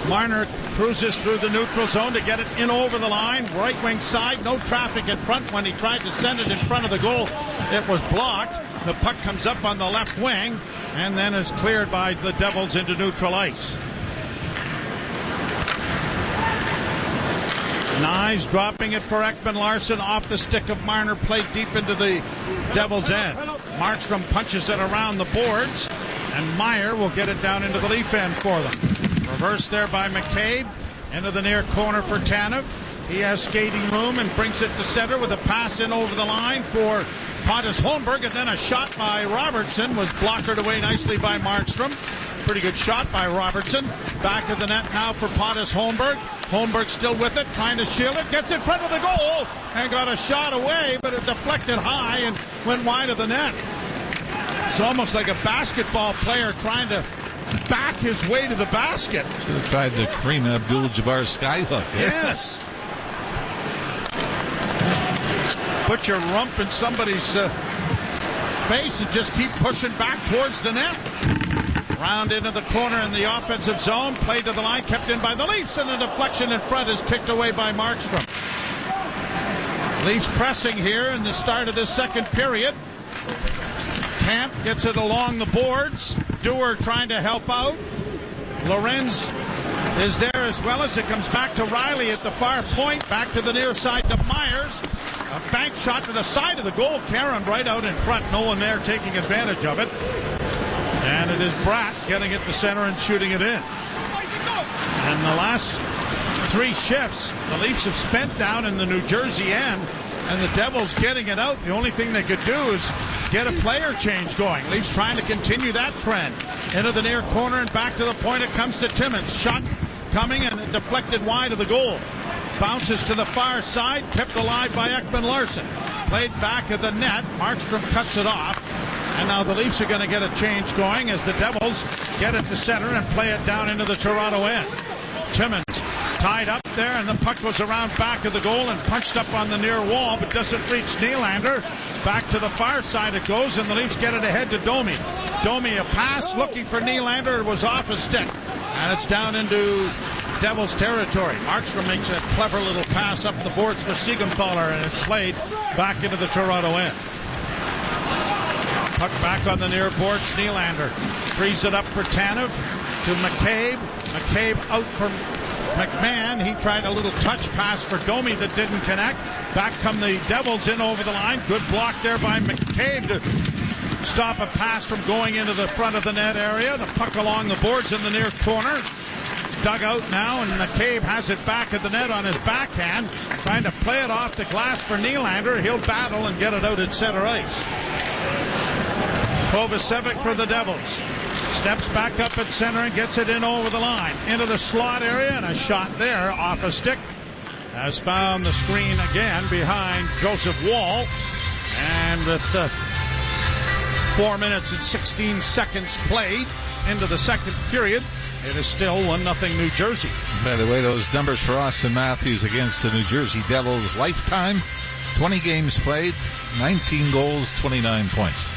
Marner cruises through the neutral zone to get it in over the line. Right wing side, no traffic in front. When he tried to send it in front of the goal, it was blocked. The puck comes up on the left wing, and then is cleared by the Devils into neutral ice. Nyes dropping it for Ekman Larsson off the stick of Marner, played deep into the Devils' end. Markstrom punches it around the boards, and Meyer will get it down into the Leaf end for them. Reversed there by McCabe, into the near corner for Tanev. He has skating room and brings it to center with a pass in over the line for Pontus Holmberg, and then a shot by Robertson was blockered away nicely by Markstrom. Pretty good shot by Robertson. Back of the net now for Pontus Holmberg. Holmberg still with it, trying to shield it. Gets in front of the goal and got a shot away, but it deflected high and went wide of the net. It's almost like a basketball player trying to back his way to the basket. Should have tried the Kareem Abdul-Jabbar skyhook. Yes. Put your rump in somebody's face and just keep pushing back towards the net. Round into the corner in the offensive zone. Played to the line, kept in by the Leafs, and a deflection in front is kicked away by Markstrom. Leafs pressing here in the start of this second period. Camp gets it along the boards. Dewar trying to help out. Lorenz is there as well as it comes back to Riley at the far point. Back to the near side to Myers. A bank shot to the side of the goal. Karen right out in front. No one there taking advantage of it. And it is Bratt getting it to center and shooting it in. And the last three shifts the Leafs have spent down in the New Jersey end, and the Devils getting it out. The only thing they could do is get a player change going. Leafs trying to continue that trend. Into the near corner and back to the point it comes to Timmins. Shot coming and deflected wide of the goal. Bounces to the far side, kept alive by Ekman Larsson. Played back of the net. Markstrom cuts it off. And now the Leafs are going to get a change going as the Devils get it to center and play it down into the Toronto end. Timmins tied up there, and the puck goes around back of the goal and punched up on the near wall, but doesn't reach Nylander. Back to the far side it goes, and the Leafs get it ahead to Domi. Domi a pass looking for Nylander. It was off his stick, and it's down into Devils territory. Markstrom makes a clever little pass up the boards for Siegenthaler, and it's slayed back into the Toronto end. Puck back on the near boards. Nylander frees it up for Tanev to McCabe. McCabe out from McMahon. He tried a little touch pass for Domi that didn't connect. Back come the Devils in over the line. Good block there by McCabe to stop a pass from going into the front of the net area. The puck along the boards in the near corner. Dug out now, and McCabe has it back at the net on his backhand, trying to play it off the glass for Nylander. He'll battle and get it out at center ice. Kovacevic for the Devils. Steps back up at center and gets it in over the line. Into the slot area, and a shot there off a stick. Has found the screen again behind Joseph Wall. And with 4 minutes and 16 seconds played into the second period, it is still 1-0 New Jersey. By the way, those numbers for Austin Matthews against the New Jersey Devils lifetime: 20 games played, 19 goals, 29 points.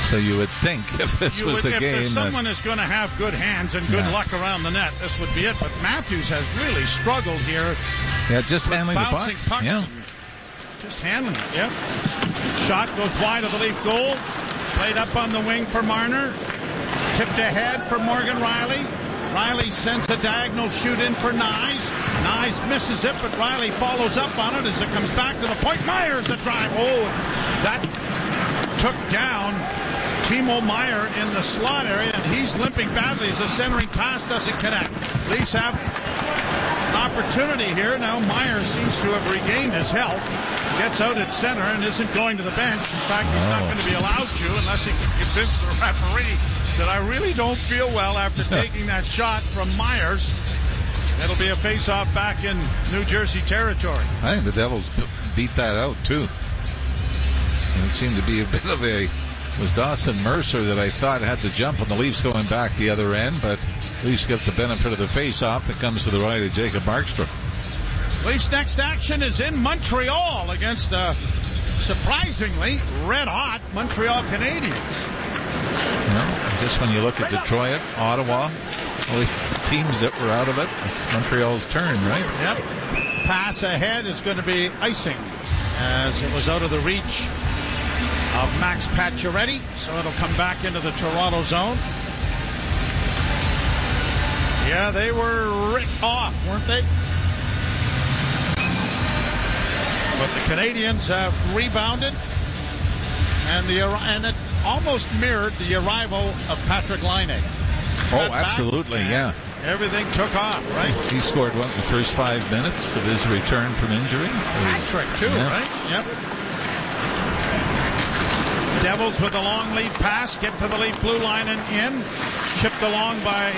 So you would think if this was the game, if someone is going to have good hands and good luck around the net, this would be it. But Matthews has really struggled here. Yeah, just handling the puck. Pucks, yeah, just handling it. Yep. Shot goes wide of the Leaf goal. Played up on the wing for Marner. Tipped ahead for Morgan Riley. Riley sends a diagonal shoot in for Nyes. Nyes misses it, but Riley follows up on it as it comes back to the point. Myers the drive. Oh, that took down Timo Meyer in the slot area, and he's limping badly as the centering pass doesn't connect. Leafs have an opportunity here. Now Meyer seems to have regained his health. Gets out at center and isn't going to the bench. In fact, he's not going to be allowed to unless he can convince the referee that I really don't feel well after taking that shot from Myers. It'll be a face-off back in New Jersey territory. I think the Devils beat that out, too. And it seemed to be a bit of it was Dawson Mercer that I thought had the jump on the Leafs going back the other end, but Leafs get the benefit of the face-off that comes to the right of Jacob Markstrom. Leafs' next action is in Montreal against a surprisingly red-hot Montreal Canadiens. Well, just when you look at Detroit, Ottawa, all the teams that were out of it, it's Montreal's turn, right? Yep. Pass ahead is going to be icing as it was out of the reach of Max Pacioretty, so it'll come back into the Toronto zone. Yeah, they were ripped off, weren't they? But the Canadians have rebounded, and it almost mirrored the arrival of Patrick Laine. Oh, absolutely, yeah. Everything took off, right? He scored in the first 5 minutes of his return from injury. Hat-trick, too, right? Yep. Devils with a long lead pass, get to the Leaf blue line and in. Chipped along by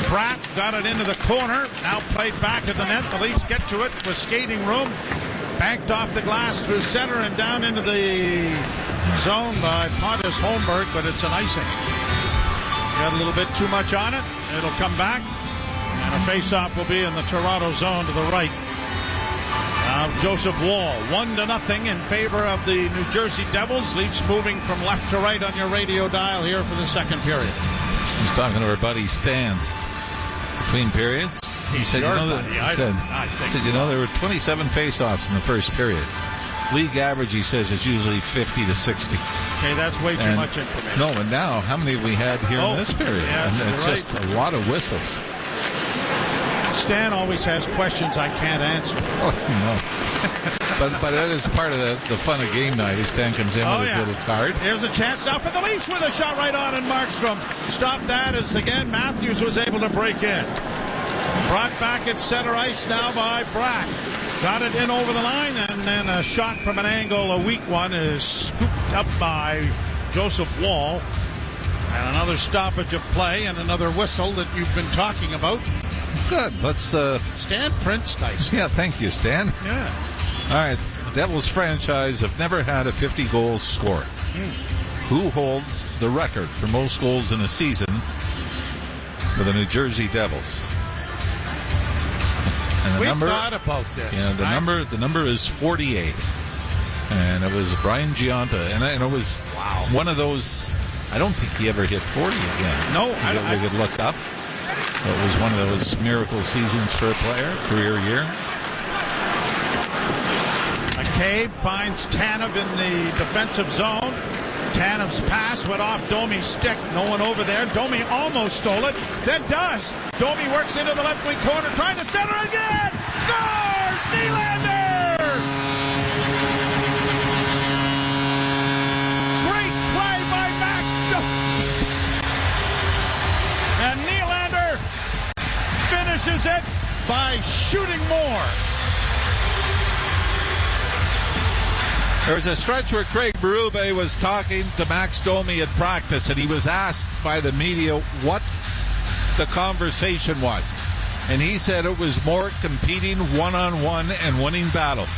Pratt, got it into the corner. Now played back at the net. The Leafs get to it with skating room. Banked off the glass through center and down into the zone by Pontus Holmberg, but it's an icing. Got a little bit too much on it. It'll come back, and a face-off will be in the Toronto zone to the right of Joseph Woll. 1-0 in favor of the New Jersey Devils. Leafs moving from left to right on your radio dial here for the second period. He's talking to our buddy Stan between periods. He said, there were 27 face-offs in the first period. League average, he says, is usually 50 to 60. Okay, that's way too much information. No, and now, how many have we had here in this period? Yeah, and it's just a lot of whistles. Stan always has questions I can't answer. Oh, no. but that is part of the fun of game night. Stan comes in with his little card. Here's a chance now for the Leafs with a shot right on, and Markstrom stopped that as, again, Matthews was able to break in. Brought back at center ice now by Brack. Got it in over the line, and then a shot from an angle, a weak one, is scooped up by Joseph Woll. And another stoppage of play and another whistle that you've been talking about. Good. Let's Stan Prince, nice. Yeah, thank you, Stan. Yeah. All right. The Devils franchise have never had a 50-goal score. Who holds the record for most goals in a season for the New Jersey Devils? And we thought about this. Yeah, the number is 48, and it was Brian Giunta, and it was one of those. I don't think he ever hit 40 again. No, we could look up. It was one of those miracle seasons for a player, career year. McCabe finds Tanev in the defensive zone. Tanev's pass went off Domi's stick. No one over there. Domi almost stole it. Then does. Domi works into the left wing corner, trying to center again. Scores! Nylander! Great play by Max Domi. And Nylander finishes it by shooting more. There was a stretch where Craig Berube was talking to Max Domi at practice, and he was asked by the media what the conversation was. And he said it was more competing one-on-one and winning battles.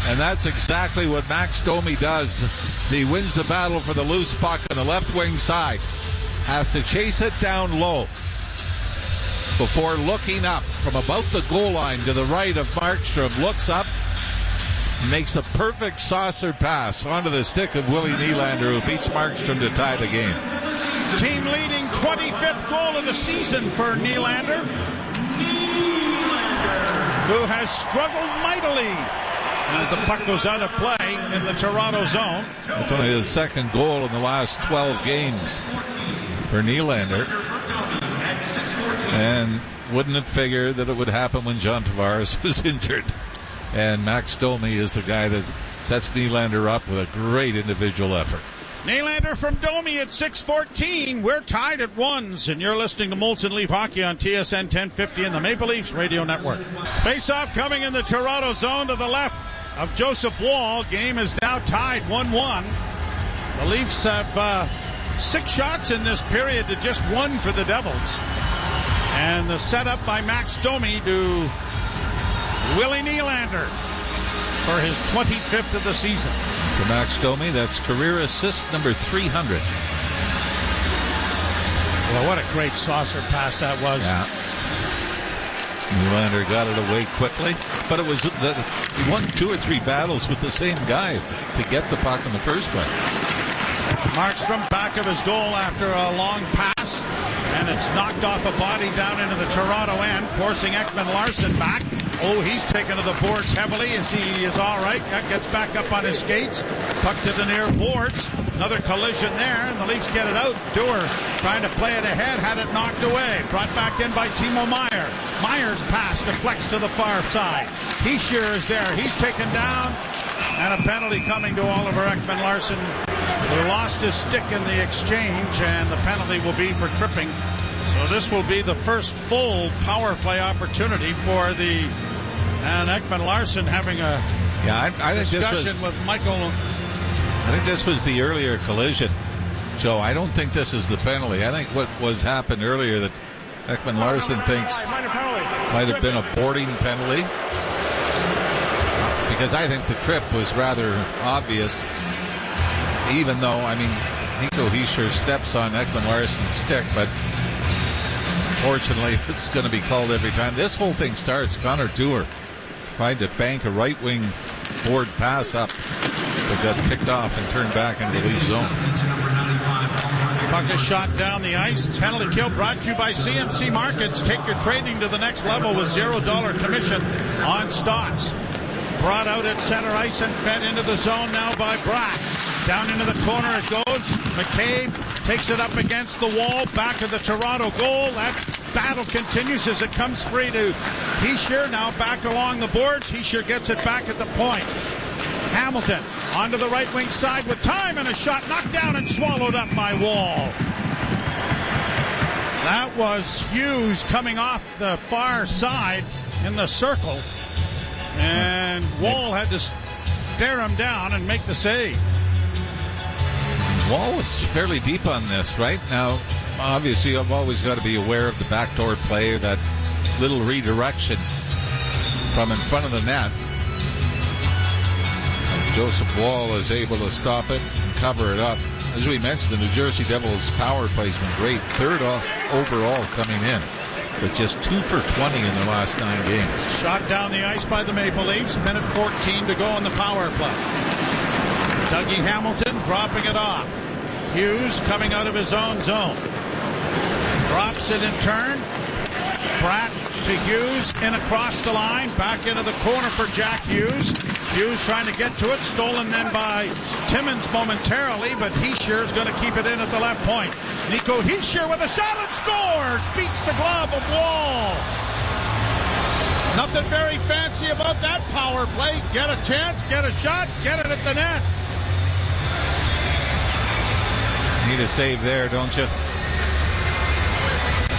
And that's exactly what Max Domi does. He wins the battle for the loose puck on the left wing side. Has to chase it down low before looking up from about the goal line to the right of Markstrom. Looks up. Makes a perfect saucer pass onto the stick of Willie Nylander, who beats Markstrom to tie the game. Team leading 25th goal of the season for Nylander, who has struggled mightily as the puck goes out of play in the Toronto zone. That's only his second goal in the last 12 games for Nylander. And wouldn't it figure that it would happen when John Tavares was injured? And Max Domi is the guy that sets Nylander up with a great individual effort. Nylander from Domi at 6:14. We're tied at ones, and you're listening to Molson Leaf Hockey on TSN 1050 and the Maple Leafs Radio Network. Face-off coming in the Toronto zone to the left of Joseph Woll. Game is now tied 1-1. The Leafs have 6 shots in this period to just 1 for the Devils. And the setup by Max Domi to Willie Nylander for his 25th of the season. For Max Domi, that's career assist number 300. Well, what a great saucer pass that was. Yeah. Nylander got it away quickly, but it was he won 2 or 3 battles with the same guy to get the puck in the first place. Markstrom back of his goal after a long pass, and it's knocked off a body down into the Toronto end, forcing Ekman-Larsson back. Oh, he's taken to the boards heavily as he is all right. Gets back up on his skates. Puck to the near boards. Another collision there, and the Leafs get it out. Dewar trying to play it ahead, had it knocked away. Brought back in by Timo Meier. Meier's pass deflects to the far side. Hischier is there. He's taken down, and a penalty coming to Oliver Ekman-Larsson, who lost his stick in the exchange, and the penalty will be for tripping. So this will be the first full power play opportunity for and Ekman-Larsson having a I think discussion with Michael. I think this was the earlier collision, Joe. I don't think this is the penalty. I think what was happened earlier that Ekman-Larsson thinks might have been a boarding penalty, because I think the trip was rather obvious, even though, Nico Hischier steps on Ekman-Larsson's stick, but fortunately it's going to be called every time. This whole thing starts Connor Dewar tried to bank a right wing board pass up, but got picked off and turned back into the Leaf zone. Puck is shot down the ice. Penalty kill brought to you by CMC Markets. Take your trading to the next level with $0 commission on stocks. Brought out at center ice and fed into the zone now by Bratt. Down into the corner it goes. McCabe takes it up against the wall. Back of the Toronto goal. That battle continues as it comes free to Hischier. Now back along the boards. Hischier gets it back at the point. Hamilton onto the right wing side with time, and a shot knocked down and swallowed up by Wall. That was Hughes coming off the far side in the circle, and Wall had to stare him down and make the save. Wall was fairly deep on this right now. Obviously, I've always got to be aware of the backdoor play, or that little redirection from in front of the net. Joseph Wall is able to stop it and cover it up. As we mentioned, the New Jersey Devils' power play's been great. 3rd overall coming in, but just 2 for 20 in the last 9 games. Shot down the ice by the Maple Leafs. Minute 14 to go in the power play. Dougie Hamilton dropping it off. Hughes coming out of his own zone. Drops it in turn. Pratt to Hughes, in across the line, back into the corner for Jack Hughes. Hughes trying to get to it, stolen then by Timmins momentarily, but Hischier is going to keep it in at the left point. Nico Hischier with a shot and scores! Beats the glove of Wall. Nothing very fancy about that power play. Get a chance, get a shot, get it at the net. Need a save there, don't you?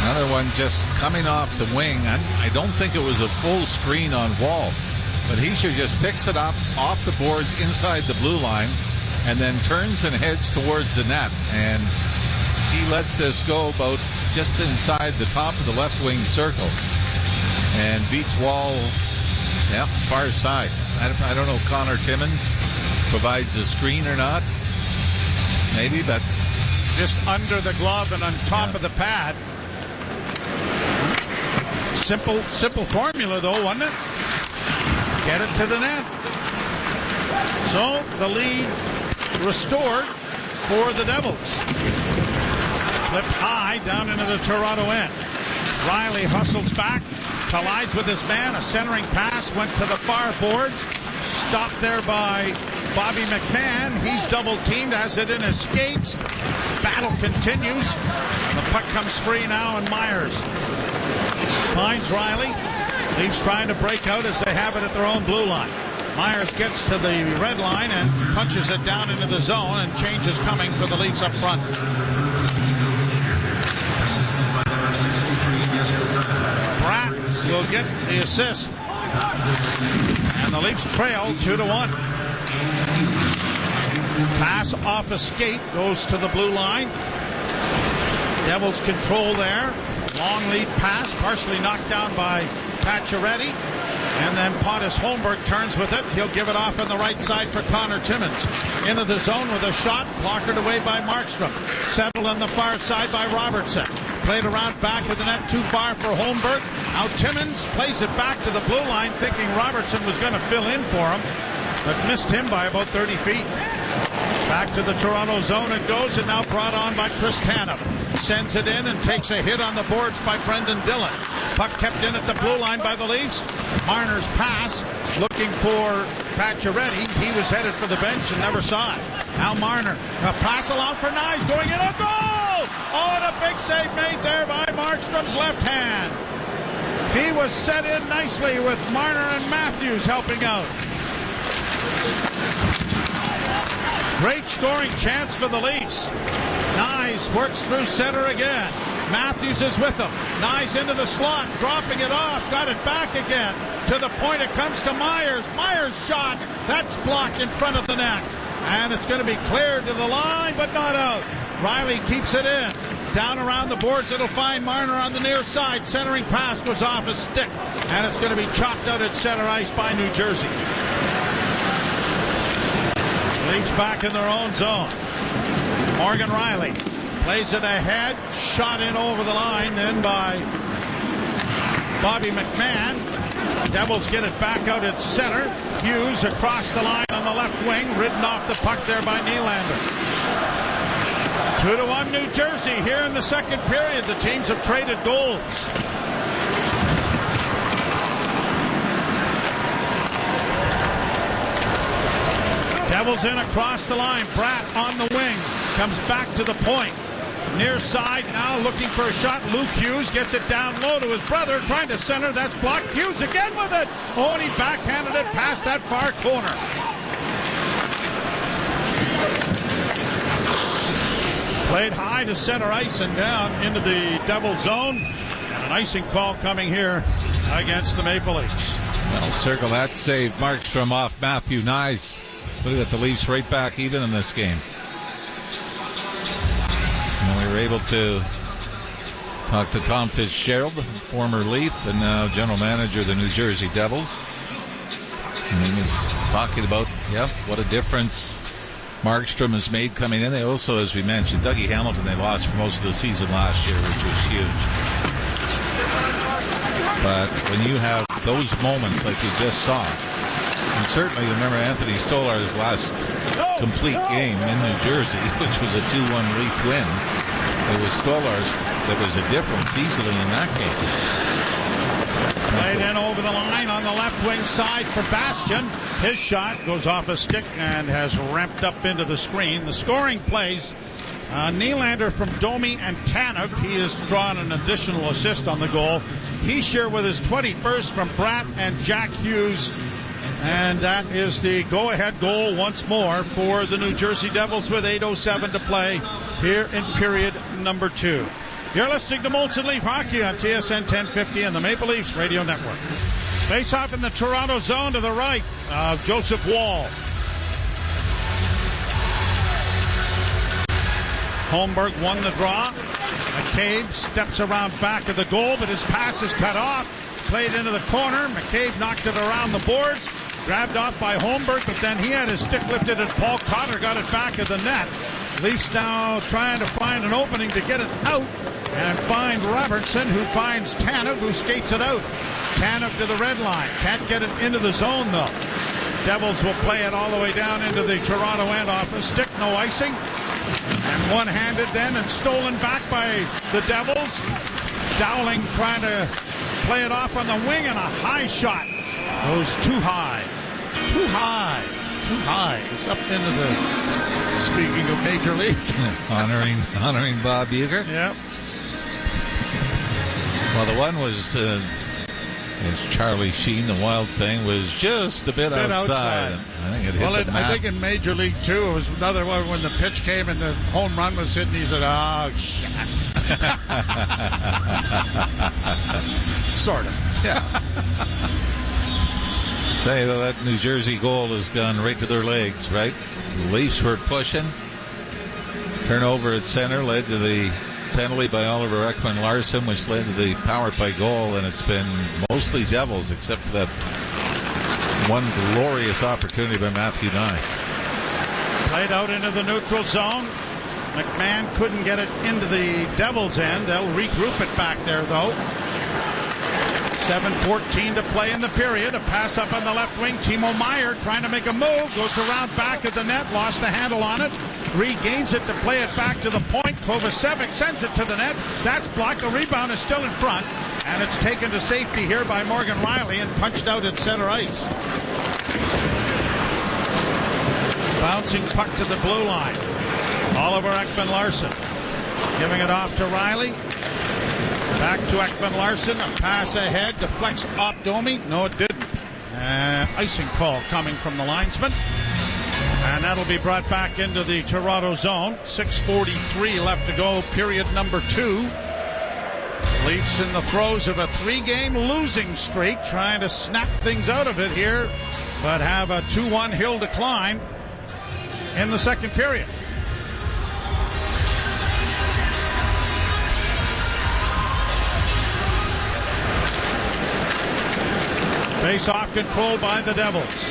Another one just coming off the wing. I don't think it was a full screen on Wall, but Hischier just picks it up off the boards inside the blue line and then turns and heads towards the net. And he lets this go about just inside the top of the left wing circle and beats Wall, far side. I don't know if Connor Timmins provides a screen or not. Maybe, but just under the glove and on top of the pad. Simple formula, though, wasn't it? Get it to the net. So the lead restored for the Devils. Flipped high down into the Toronto end. Riley hustles back, collides with his man. A centering pass went to the far boards. Stopped there by Bobby McMahon. He's double teamed, has it in his skates. Battle continues. The puck comes free now, and Myers finds Riley. Leafs trying to break out as they have it at their own blue line. Myers gets to the red line and punches it down into the zone, and change is coming for the Leafs up front. Pratt will get the assist, and the Leafs trail 2-1. Pass off a skate, goes to the blue line. Devils control there. Long lead pass, partially knocked down by Pacioretty. And then Pontus Holmberg turns with it. He'll give it off on the right side for Connor Timmins. Into the zone with a shot, blockered away by Markstrom. Settled on the far side by Robertson. Played around back with the net too far for Holmberg. Now Timmins plays it back to the blue line, thinking Robertson was going to fill in for him, but missed him by about 30 feet. Back to the Toronto zone it goes, and now brought on by Chris Tanev. Sends it in and takes a hit on the boards by Brendan Dillon. Puck kept in at the blue line by the Leafs. Marner's pass, looking for Pacioretty. He was headed for the bench and never saw it. Now Marner, a pass along for Nyes, going in, a goal! Oh, and a big save made there by Markstrom's left hand. He was set in nicely with Marner and Matthews helping out. Great scoring chance for the Leafs. Nyes works through center again. Matthews is with him. Nyes into the slot, dropping it off, got it back again. To the point it comes to Myers. Myers' shot, that's blocked in front of the net. And it's going to be cleared to the line, but not out. Riley keeps it in. Down around the boards, it'll find Marner on the near side. Centering pass goes off his stick. And it's going to be chopped out at center ice by New Jersey. Leafs back in their own zone. Morgan Riley plays it ahead. Shot in over the line then by Bobby McMahon. Devils get it back out at center. Hughes across the line on the left wing. Ridden off the puck there by Nylander. 2-1 New Jersey here in the second period. The teams have traded goals. Devils in across the line. Bratt on the wing. Comes back to the point. Near side now looking for a shot. Luke Hughes gets it down low to his brother. Trying to center. That's blocked. Hughes again with it. Oh, and he backhanded it past that far corner. Played high to center ice and down into the Devil zone. And an icing call coming here against the Maple Leafs. Well, circle that save. Markstrom off Matthew Nyes. Look at the Leafs right back even in this game. And we were able to talk to Tom Fitzgerald, former Leaf and now general manager of the New Jersey Devils. And he was talking about, what a difference Markstrom has made coming in. They also, as we mentioned, Dougie Hamilton, they lost for most of the season last year, which was huge. But when you have those moments like you just saw, and certainly remember Anthony Stolar's last complete game in New Jersey, which was a 2-1 Leaf win. It was Stolar's that was a difference easily in that game. Played in over the line on the left wing side for Bastian. His shot goes off a stick and has ramped up into the screen. The scoring plays. Nylander from Domi and Tanev. He has drawn an additional assist on the goal. Heischer with his 21st from Bratt and Jack Hughes. And that is the go-ahead goal once more for the New Jersey Devils with 8:07 to play here in period number 2. You're listening to Molson Leaf Hockey on TSN 1050 and the Maple Leafs Radio Network. Face off in the Toronto zone to the right of Joseph Woll. Holmberg won the draw. McCabe steps around back of the goal, but his pass is cut off. Played into the corner. McCabe knocked it around the boards. Grabbed off by Holmberg, but then he had his stick lifted and Paul Cotter got it back of the net. Leafs now trying to find an opening to get it out and find Robertson, who finds Tanev, who skates it out. Tanev to the red line. Can't get it into the zone, though. Devils will play it all the way down into the Toronto end off a stick. No icing. And one-handed then and stolen back by the Devils. Dowling trying to play it off on the wing, and a high shot goes too high. Too high. It's up into the, speaking of Major League. honoring Bob Uecker. Yep. Well, the one was, as Charlie Sheen, the Wild Thing, was just a bit outside. I think it hit the mat. I think in Major League 2, it was another one when the pitch came and the home run was hitting. He said, oh, shit. Sort of. Yeah. Tell you that New Jersey goal has gone right to their legs, right? The Leafs were pushing. Turnover at center led to the penalty by Oliver Ekman-Larsson, which led to the power play goal, and it's been mostly Devils except for that one glorious opportunity by Matthew Nyes. Played out into the neutral zone. McMahon couldn't get it into the Devils' end. They'll regroup it back there, though. 7:14 to play in the period. A pass up on the left wing. Timo Meier trying to make a move. Goes around back at the net. Lost the handle on it. Regains it to play it back to the point. Kovacevic sends it to the net. That's blocked. The rebound is still in front. And it's taken to safety here by Morgan Riley and punched out at center ice. Bouncing puck to the blue line. Oliver Ekman-Larsson giving it off to Riley. Back to Ekman-Larsson. A pass ahead. Deflects off Domi. No, it didn't. Icing call coming from the linesman. And that'll be brought back into the Toronto zone. 6:43 left to go. Period number 2. Leafs in the throes of a 3-game losing streak. Trying to snap things out of it here. But have a 2-1 hill decline in the second period. Face-off controlled by the Devils.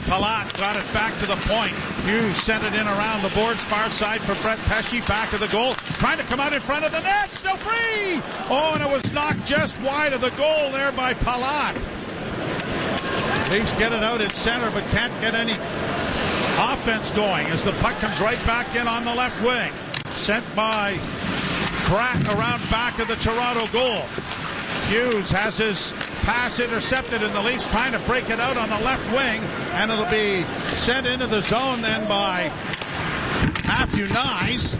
Palat got it back to the point. Hughes sent it in around the boards, far side for Brett Pesce, back of the goal. Trying to come out in front of the net, still free! Oh, and it was knocked just wide of the goal there by Palat. Leafs get it out at center, but can't get any offense going as the puck comes right back in on the left wing. Sent by Bratt around back of the Toronto goal. Hughes has his pass intercepted, and the Leafs trying to break it out on the left wing, and it'll be sent into the zone then by Matthew Nyes.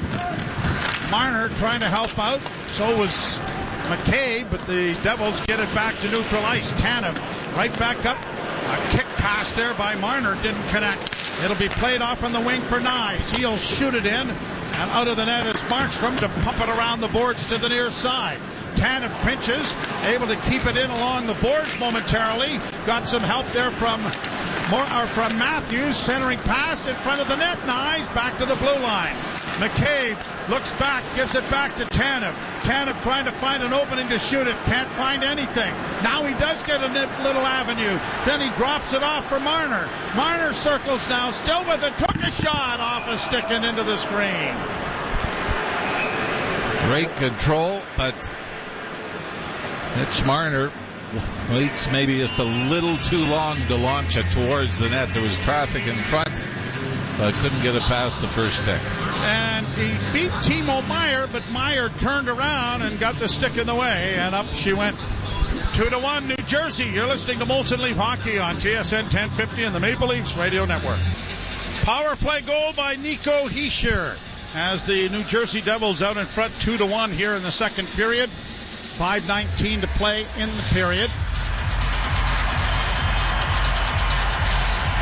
Marner trying to help out. So was McCabe, but the Devils get it back to neutral ice. Tanev right back up. A kick pass there by Marner didn't connect. It'll be played off on the wing for Nyes. He'll shoot it in, and out of the net is Markstrom to pump it around the boards to the near side. Tanev pinches, able to keep it in along the boards momentarily. Got some help there from Matthews. Centering pass in front of the net. Nyes back to the blue line. McCabe looks back, gives it back to Tanev. Tanev trying to find an opening to shoot it. Can't find anything. Now he does get a little avenue. Then he drops it off for Marner. Marner circles now, still with it. Took a shot off a stick and into the screen. Great control, but Mitch Marner waits maybe just a little too long to launch it towards the net. There was traffic in front, but couldn't get it past the first stick. And he beat Timo Meier, but Meier turned around and got the stick in the way, and up she went. 2-1 New Jersey. You're listening to Molson Leaf Hockey on TSN 1050 and the Maple Leafs Radio Network. Power play goal by Nico Hischier as the New Jersey Devils out in front 2-1 here in the second period. 5:19 to play in the period.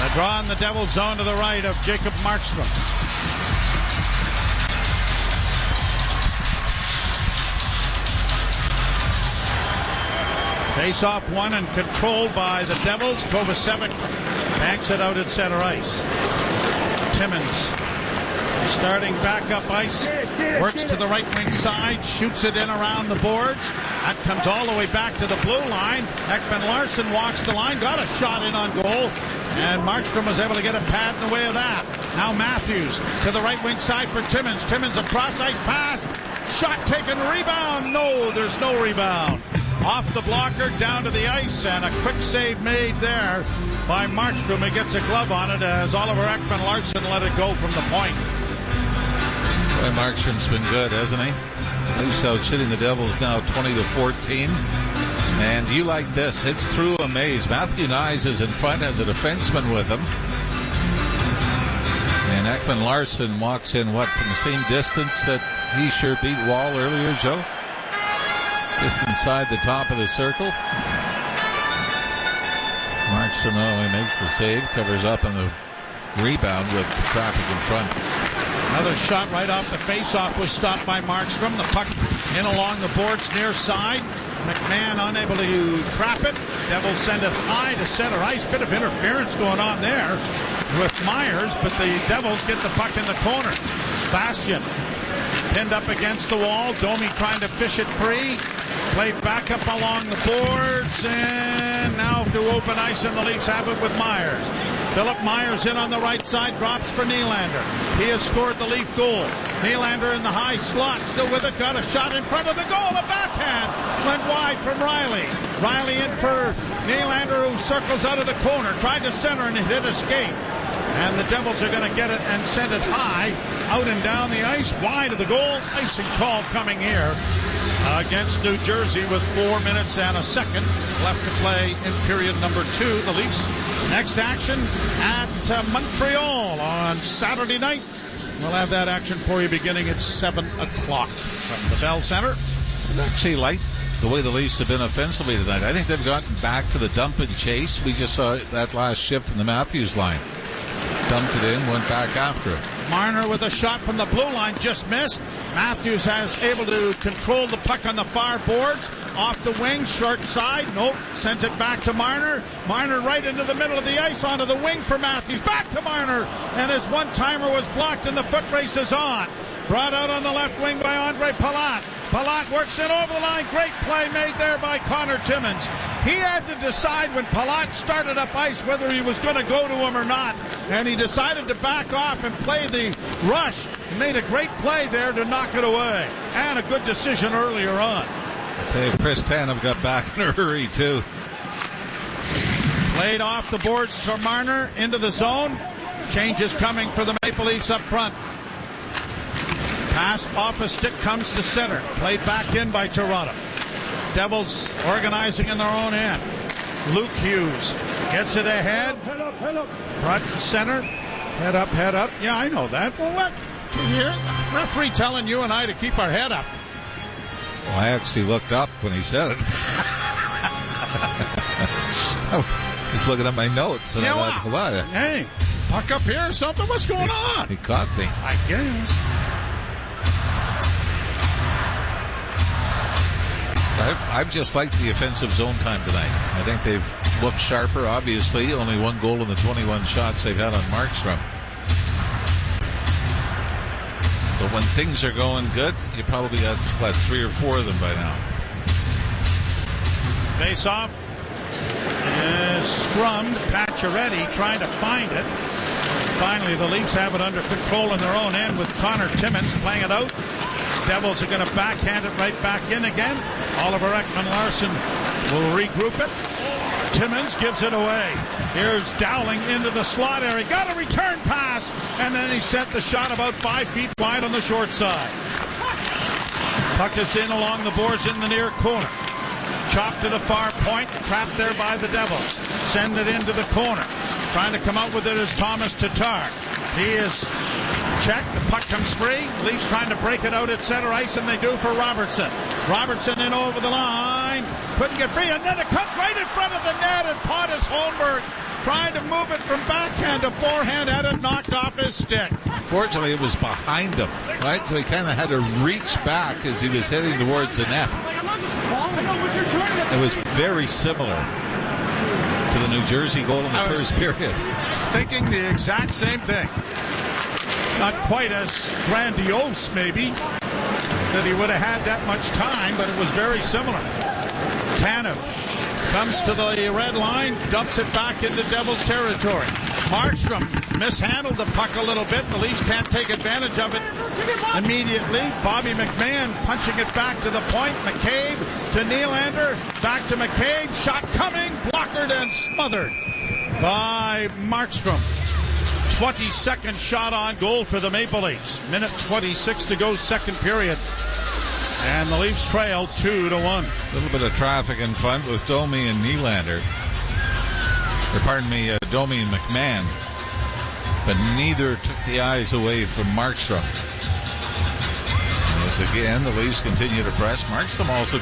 A draw in the Devils zone to the right of Jacob Markstrom. Face-off won and controlled by the Devils. Kovacevic banks it out at center ice. Timmins starting back up ice, works to the right wing side, shoots it in around the boards. That comes all the way back to the blue line. Ekman-Larsson walks the line, got a shot in on goal, and Markstrom was able to get a pad in the way of that. Now Matthews to the right wing side for Timmins. Timmins a cross ice pass, shot taken, rebound. No, there's no rebound. Off the blocker, down to the ice, and a quick save made there by Markstrom. He gets a glove on it as Oliver Ekman-Larsson let it go from the point. Boy, Markstrom's been good, hasn't he? Leafs out shitting the Devils now 20-14. And you like this. It's through a maze. Matthew Nyes is in front, has a defenseman with him. And Ekman-Larsson walks in, from the same distance that he sure beat Wall earlier, Joe? Just inside the top of the circle. Markstrom only makes the save, covers up on the rebound with the traffic in front. Another shot right off the face-off was stopped by Markstrom. The puck in along the boards near side. McMahon unable to trap it. Devils send it high to center ice. Bit of interference going on there with Myers, but the Devils get the puck in the corner. Bastian pinned up against the wall. Domi trying to fish it free. Played back up along the boards, and now to open ice, and the Leafs have it with Myers. Philip Myers in on the right side, drops for Nylander. He has scored the Leaf goal. Nylander in the high slot, still with it, got a shot in front of the goal, a backhand, went wide from Riley. Riley in for Nylander, who circles out of the corner, tried to center and it hit a skate. And the Devils are going to get it and send it high, out and down the ice, wide of the goal. Icing call coming here against New Jersey with 4 minutes and a second left to play in period number 2. The Leafs next action at Montreal on Saturday night. We'll have that action for you beginning at 7 o'clock from the Bell Center. I actually like the way the Leafs have been offensively tonight. I think they've gotten back to the dump and chase. We just saw that last shift from the Matthews line. Dumped it in, went back after it. Marner with a shot from the blue line, just missed. Matthews has able to control the puck on the far boards. Off the wing, short side. Nope, sends it back to Marner. Marner right into the middle of the ice, onto the wing for Matthews. Back to Marner, and his one-timer was blocked, and the foot race is on. Brought out on the left wing by Andre Palat. Palat works in over the line. Great play made there by Connor Timmins. He had to decide when Palat started up ice whether he was going to go to him or not, and he decided to back off and play the rush. He made a great play there to knock it away, and a good decision earlier on. I tell you, Chris Tanev got back in a hurry too. Played off the boards to Marner into the zone. Changes coming for the Maple Leafs up front. Pass off a stick comes to center. Played back in by Toronto. Devils organizing in their own end. Luke Hughes gets it ahead. Front and center. Head up, head up. Yeah, I know that. Well, what? Here, referee telling you and I to keep our head up. Well, I actually looked up when he said it. I was looking at my notes and I thought, what? Hey, puck up here or something? What's going on? He caught me. I guess. I've just liked the offensive zone time tonight. I think they've looked sharper, obviously. Only one goal in the 21 shots they've had on Markstrom. But when things are going good, you probably got, 3 or 4 of them by now. Face off is scrummed. Pacioretty trying to find it. Finally, the Leafs have it under control in their own end with Connor Timmins playing it out. Devils are going to backhand it right back in again. Oliver Ekman-Larsson will regroup it. Timmins gives it away. Here's Dowling into the slot area. Got a return pass, and then he sent the shot about 5 feet wide on the short side. Puck is in along the boards in the near corner. Chopped to the far point, trapped there by the Devils. Send it into the corner. Trying to come out with it is Thomas Tatar. He is checked. The puck comes free. Leafs trying to break it out at center ice, and they do for Robertson. Robertson in over the line. Couldn't get free, and then it comes right in front of the net, and Pontus Holmberg trying to move it from backhand to forehand, had it knocked off his stick. Fortunately, it was behind him, right? So he kind of had to reach back as he was heading towards the net. It was very similar to the New Jersey goal in the first period. I was thinking the exact same thing. Not quite as grandiose, maybe, that he would have had that much time, but it was very similar. Tanev comes to the red line, dumps it back into Devils territory. Markstrom mishandled the puck a little bit. The Leafs can't take advantage of it immediately. Bobby McMahon punching it back to the point. McCabe to Nylander. Back to McCabe. Shot coming. Blockered and smothered by Markstrom. 22nd shot on goal for the Maple Leafs. Minute 26 to go, second period. And the Leafs trail 2-1. A little bit of traffic in front with Domi and Nylander. Domi and McMahon. But neither took the eyes away from Markstrom. As again, the Leafs continue to press. Markstrom also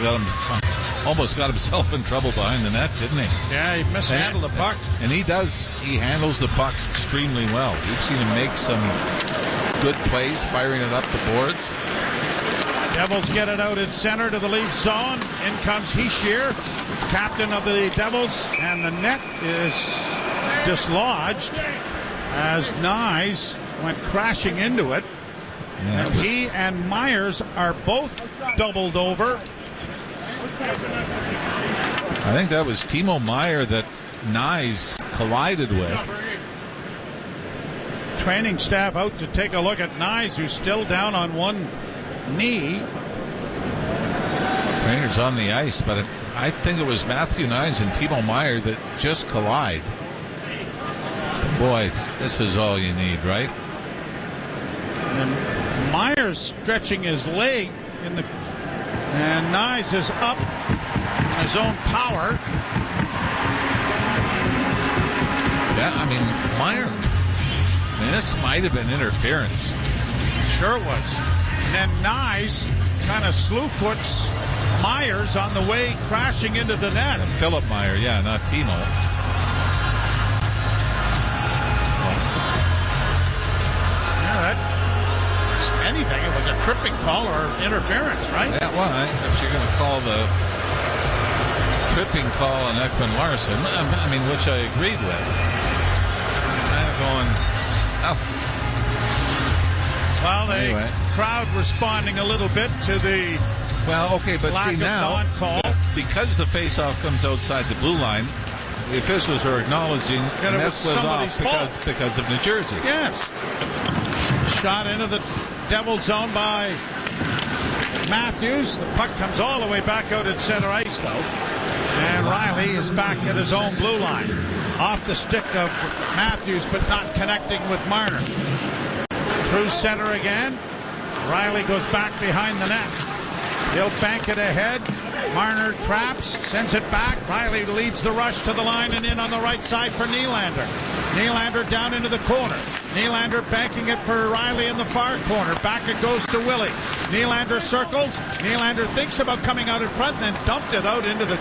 almost got himself in trouble behind the net, didn't he? Yeah, he mishandled the puck. And he handles the puck extremely well. We've seen him make some good plays, firing it up the boards. Devils get it out in center to the Leafs zone. In comes Hischier, captain of the Devils, and the net is dislodged as Nyes went crashing into it. And he and Myers are both doubled over. I think that was Timo Meier that Nyes collided with. Training staff out to take a look at Nyes, who's still down on one knee. Trainer's on the ice, but I think it was Matthew Nyes and Timo Meier that just collide. Boy, this is all you need, right? And Myers stretching his leg and Nyes is up on his own power. Yeah, I mean, Meier. This might have been interference. Sure it was. And then Nyes kind of slew foots Myers on the way crashing into the net. And Philip Meier, yeah, not Timo. Anything, it was a tripping call or interference, right? Yeah, well, if you're going to call the tripping call on Ekman Larson, I mean, which I agreed with. Kind of going, oh. Well, the crowd responding a little bit to the but lack see of now, non-call. Because the face-off comes outside the blue line, the officials are acknowledging that it was off because of New Jersey. Yes. Shot into the Devil zone by Matthews. The puck comes all the way back out at center ice, though. And Riley is back at his own blue line. Off the stick of Matthews, but not connecting with Marner. Through center again. Riley goes back behind the net. He'll bank it ahead. Marner traps, sends it back. Riley leads the rush to the line and in on the right side for Nylander. Nylander down into the corner. Nylander banking it for Riley in the far corner. Back it goes to Willie. Nylander circles. Nylander thinks about coming out in front and then dumped it out into the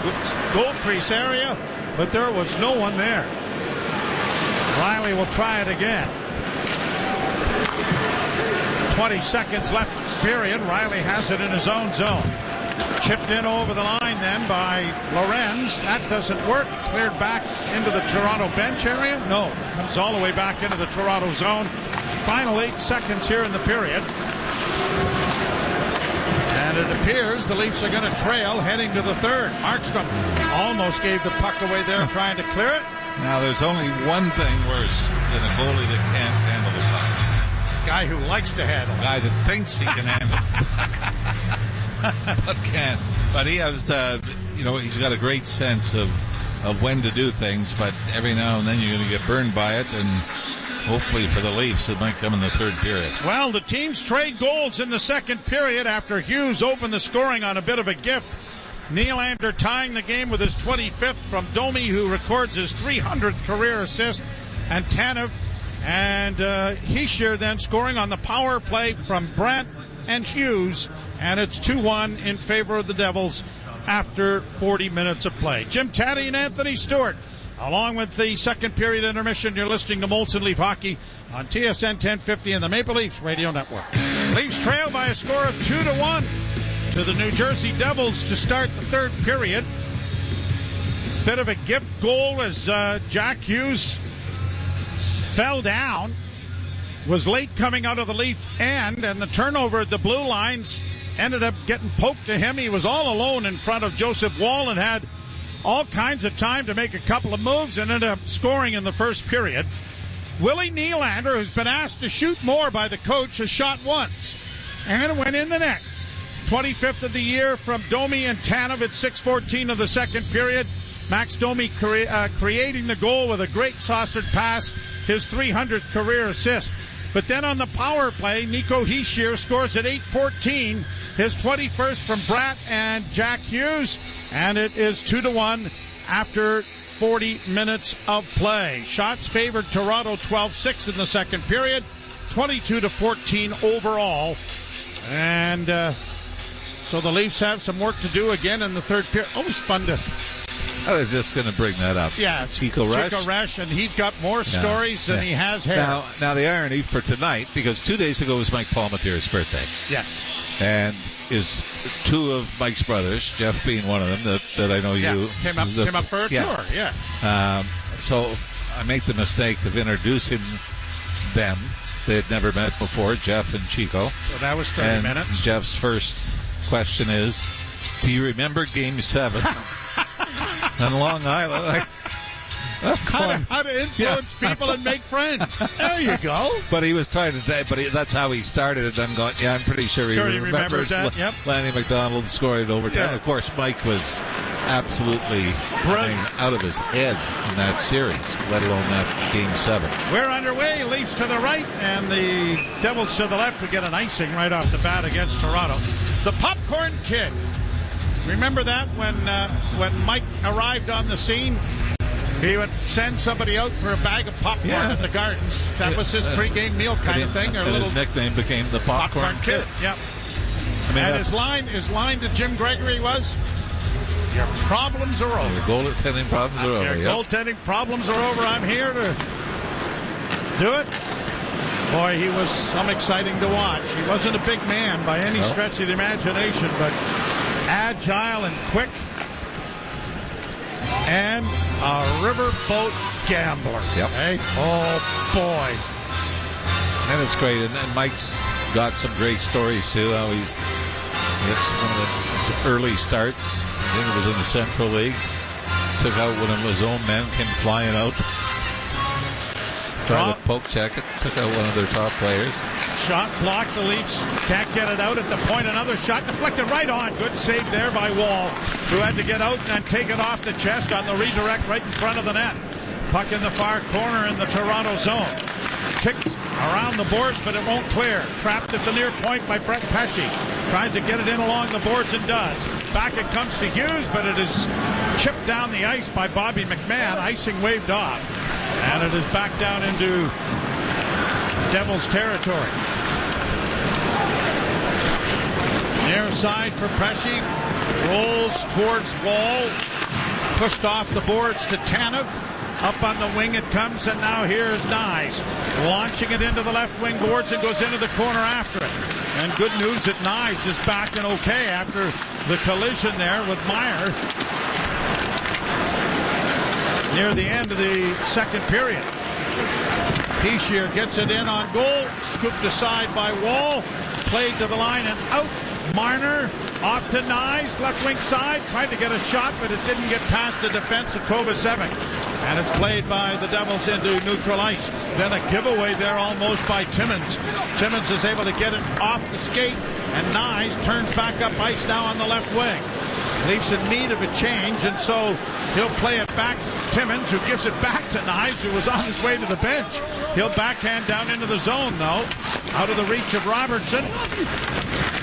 goal crease area, but there was no one there. Riley will try it again. 20 seconds left period. Riley has it in his own zone. Chipped in over the line then by Lorenz. That doesn't work. Cleared back into the Toronto bench area. No. Comes all the way back into the Toronto zone. Final 8 seconds here in the period. And it appears the Leafs are going to trail heading to the third. Markstrom almost gave the puck away there trying to clear it. Now there's only one thing worse than a goalie that can't handle the puck. Guy who likes to handle it. Guy that thinks he can handle it. But can't. But he has, he's got a great sense of when to do things, but every now and then you're going to get burned by it, and hopefully for the Leafs it might come in the third period. Well, the teams trade goals in the second period after Hughes opened the scoring on a bit of a gift. Nylander tying the game with his 25th from Domi, who records his 300th career assist, and Tanev and Hischier then scoring on the power play from Brandt and Hughes, and it's 2-1 in favor of the Devils after 40 minutes of play. Jim Taddy and Anthony Stewart, along with the second period intermission. You're listening to Molson Leaf Hockey on TSN 1050 and the Maple Leafs Radio Network. Leafs trail by a score of 2-1 to the New Jersey Devils to start the third period. Bit of a gift goal as Jack Hughes fell down, was late coming out of the Leaf end, and the turnover at the blue lines ended up getting poked to him. He was all alone in front of Joseph Woll and had all kinds of time to make a couple of moves and ended up scoring in the first period. Willie Nylander, who's been asked to shoot more by the coach, has shot once and it went in the net. 25th of the year from Domi and Tanev at 6:14 of the second period. Max Domi creating the goal with a great saucered pass, his 300th career assist. But then on the power play, Nico Hischier scores at 8:14, his 21st from Bratt and Jack Hughes, and it is 2-1 after 40 minutes of play. Shots favored Toronto 12-6 in the second period, 22-14 overall. And so the Leafs have some work to do again in the third period. Always fun to... I was just going to bring that up. Yeah, Chico Resch, and he's got more stories than he has hair. Now the irony for tonight, because 2 days ago was Mike Palmateer's birthday. Yes. And is two of Mike's brothers, Jeff being one of them, that I know you... Came up for a tour, So I make the mistake of introducing them They had never met before, Jeff and Chico. So that was 30 minutes. Jeff's first question is, do you remember Game 7 on Long Island? How to influence people and make friends. There you go. But he was trying to, that's how he started it. I'm going, I'm pretty sure he remembers that. Yep. Lanny McDonald scoring overtime. Yeah. Of course, Mike was absolutely out of his head in that series, let alone that Game 7. We're underway. Leafs to the right, and the Devils to the left. We get an icing right off the bat against Toronto. The Popcorn Kid. Remember that when Mike arrived on the scene? He would send somebody out for a bag of popcorn at the Gardens. That was his pregame meal kind of thing. And his nickname became the Popcorn Kid. Yep. I mean, and his line to Jim Gregory was, "Your problems are over. Your goaltending problems are over. Your goaltending problems are over. I'm here to do it." Boy, he was some exciting to watch. He wasn't a big man by any stretch of the imagination, but agile and quick. And a riverboat gambler. Yep. Hey? Oh, boy. And it's great. And Mike's got some great stories, too. How he's one of his early starts. I think it was in the Central League. Took out one of his own men, came flying out. Tried to poke check it. Took out one of their top players. Shot blocked. The Leafs can't get it out at the point. Another shot deflected right on. Good save there by Wall, who had to get out and take it off the chest on the redirect right in front of the net. Puck in the far corner in the Toronto zone. Kicked around the boards, but it won't clear. Trapped at the near point by Brett Pesce. Tries to get it in along the boards and does. Back it comes to Hughes, but it is chipped down the ice by Bobby McMahon. Icing waved off. And it is back down into Devils territory. Near side for Pesce. Rolls towards Wall. Pushed off the boards to Tanev. Up on the wing it comes, and now here's Nyes. Launching it into the left wing boards and goes into the corner after it. And good news that Nyes is back and okay after the collision there with Meyer near the end of the second period. Pesce gets it in on goal. Scooped aside by Wall. Played to the line and out. Marner off to Nyes, left wing side. Tried to get a shot, but it didn't get past the defense of Kovacevic. And it's played by the Devils into neutral ice. Then a giveaway there almost by Timmins. Timmins is able to get it off the skate, and Nyes turns back up ice now on the left wing. Leafs in need of a change, and so he'll play it back to Timmins, who gives it back to Nyes, who was on his way to the bench. He'll backhand down into the zone, though, out of the reach of Robertson.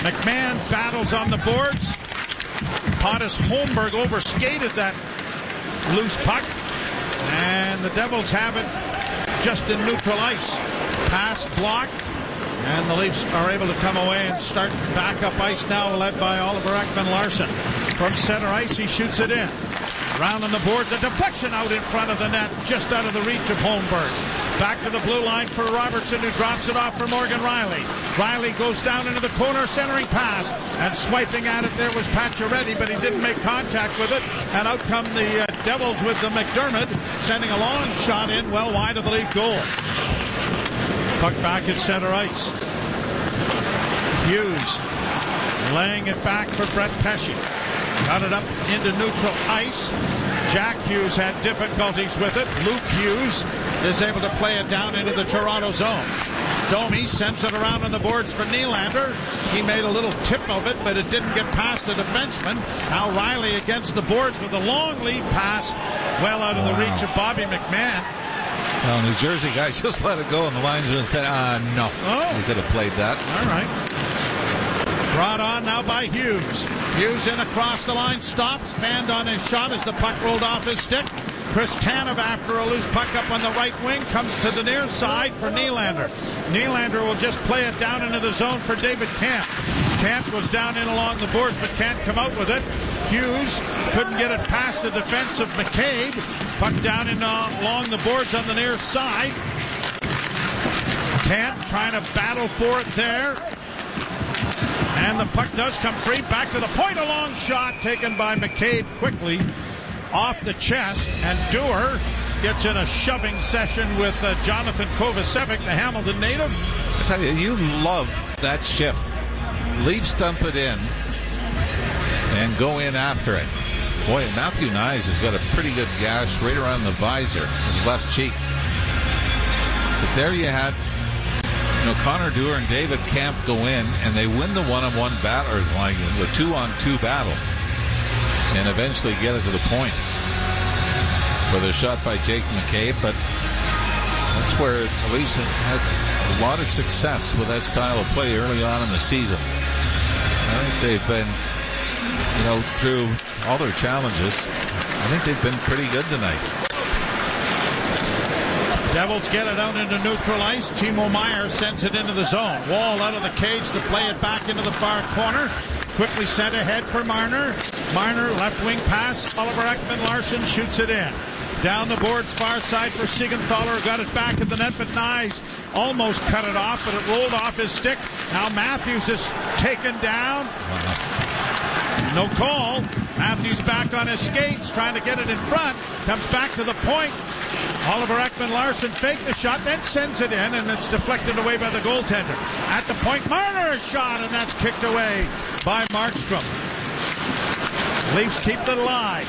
McMahon battles on the boards. Pontus Holmberg overskated that loose puck, and the Devils have it just in neutral ice. Pass blocked. And the Leafs are able to come away and start back up ice now, led by Oliver Ekman-Larsson. From center ice, he shoots it in. Round on the boards, a deflection out in front of the net, just out of the reach of Holmberg. Back to the blue line for Robertson, who drops it off for Morgan Riley. Riley goes down into the corner, centering pass, and swiping at it there was Pacioretty, but he didn't make contact with it. And out come the Devils with the McDermott, sending a long shot in well wide of the Leaf goal. Puck back at center ice. Hughes laying it back for Brett Pesce. Got it up into neutral ice. Jack Hughes had difficulties with it. Luke Hughes is able to play it down into the Toronto zone. Domi sends it around on the boards for Nylander. He made a little tip of it, but it didn't get past the defenseman. Now Riley against the boards with a long lead pass, well out of the reach of Bobby McMahon. Well, New Jersey guys just let it go, and the linesman said, no. Oh. We could have played that. All right. Brought on now by Hughes. Hughes in across the line, stops, fanned on his shot as the puck rolled off his stick. Chris Tanev, after a loose puck up on the right wing, comes to the near side for Nylander. Nylander will just play it down into the zone for David Kampf. Kampf was down in along the boards, but can't come out with it. Hughes couldn't get it past the defense of McCabe. Puck down in along the boards on the near side. Kampf trying to battle for it there. And the puck does come free. Back to the point. A long shot taken by McCabe quickly off the chest, and Dewar gets in a shoving session with Jonathan Kovacevic, the Hamilton native. I tell you, you love that shift. Leafs dump it in and go in after it. Boy, Matthew Nyes has got a pretty good gash right around the visor, his left cheek. But there you had, Connor Dewar and David Camp go in, and they win the one-on-one battle, or like the two-on-two battle, and eventually get it to the point for the shot by Jake McCabe. But that's where the Leafs have had a lot of success with that style of play early on in the season. I think they've been, through all their challenges, I think they've been pretty good tonight. Devils get it out into neutral ice. Timo Meier sends it into the zone. Wall out of the cage to play it back into the far corner. Quickly sent ahead for Marner. Marner, left wing pass. Oliver Ekman-Larsson shoots it in. Down the boards, far side for Siegenthaler. Got it back at the net, but Nyes almost cut it off, but it rolled off his stick. Now Matthews is taken down. No call. Matthews back on his skates, trying to get it in front. Comes back to the point. Oliver Ekman-Larsson faked the shot, then sends it in, and it's deflected away by the goaltender. At the point, Marner is shot, and that's kicked away by Markstrom. Leafs keep it alive.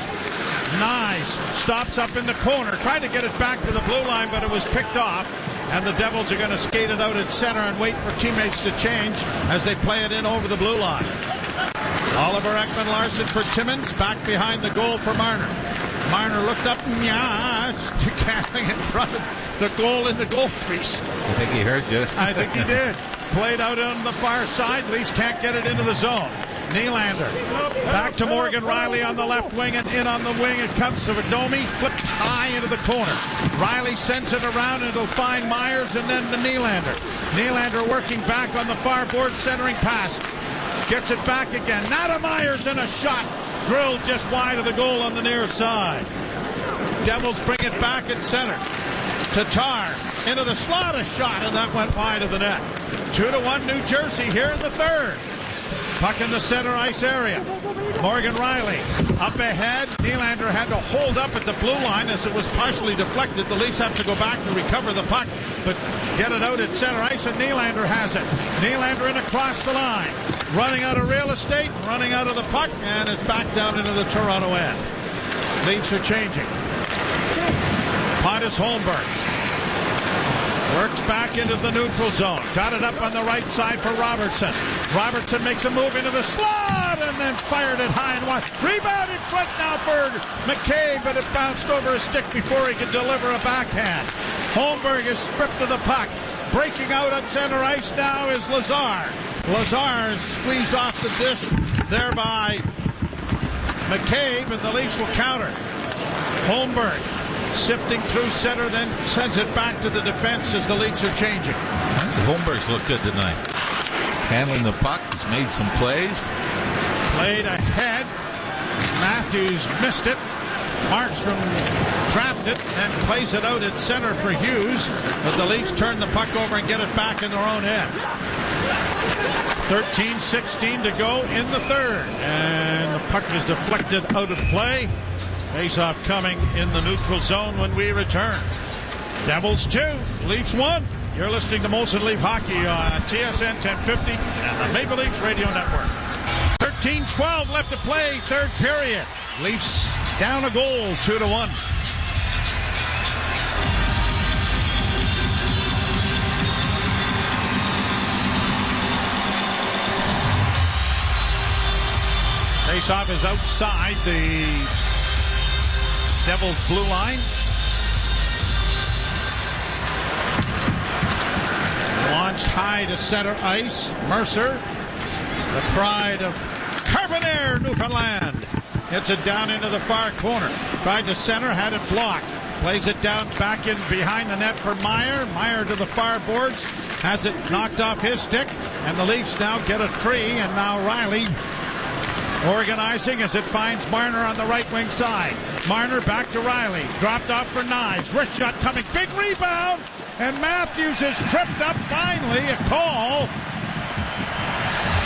Nyes stops up in the corner, tried to get it back to the blue line, but it was picked off. And the Devils are going to skate it out at center and wait for teammates to change as they play it in over the blue line. Oliver Ekman-Larsson for Timmins, back behind the goal for Marner. Marner looked up, camping in front of the goal in the goal crease. I think he heard you. I think he did. Played out on the far side. Leafs can't get it into the zone. Nylander back to Morgan Riley on the left wing, and in on the wing it comes to Domi, flipped high into the corner. Riley sends it around, and it'll find Myers, and then to Nylander. Nylander working back on the far board, centering pass. Gets it back again. Now to Myers, and a shot drilled just wide of the goal on the near side. Devils bring it back at center. Tatar into the slot, a shot, and that went wide of the net. 2-1 New Jersey here in the third. Puck in the center ice area. Morgan Riley up ahead. Nylander had to hold up at the blue line as it was partially deflected. The Leafs have to go back to recover the puck, but get it out at center ice, and Nylander has it. Nylander in across the line. Running out of real estate, running out of the puck, and it's back down into the Toronto end. Leafs are changing. Pontus Holmberg works back into the neutral zone. Got it up on the right side for Robertson. Robertson makes a move into the slot and then fired it high and wide. Rebound in front now for McCabe, but it bounced over his stick before he could deliver a backhand. Holmberg is stripped of the puck. Breaking out on center ice now is Lazar. Lazar is squeezed off the dish there by McCabe, and the Leafs will counter. Holmberg sifting through center, then sends it back to the defense as the Leafs are changing. Holmberg's looked good tonight. Handling the puck, he's made some plays. Played ahead. Matthews missed it. Markstrom trapped it and plays it out at center for Hughes, but the Leafs turn the puck over and get it back in their own end. 13:16 to go in the third, and the puck is deflected out of play. Face-off coming in the neutral zone when we return. Devils 2, Leafs 1. You're listening to Molson Leaf Hockey on TSN 1050 and the Maple Leafs Radio Network. 13:12 left to play, third period. Leafs down a goal, 2-1. Face-off is outside the Devils' blue line. Launched high to center ice. Mercer, the pride of Carbonaire, Newfoundland, hits it down into the far corner. Tried to center, had it blocked. Plays it down back in behind the net for Meier. Meier to the far boards. Has it knocked off his stick. And the Leafs now get it free. And now Riley organizing as it finds Marner on the right wing side. Marner back to Riley. Dropped off for Nyes. Wrist shot coming. Big rebound. And Matthews is tripped up finally. A call.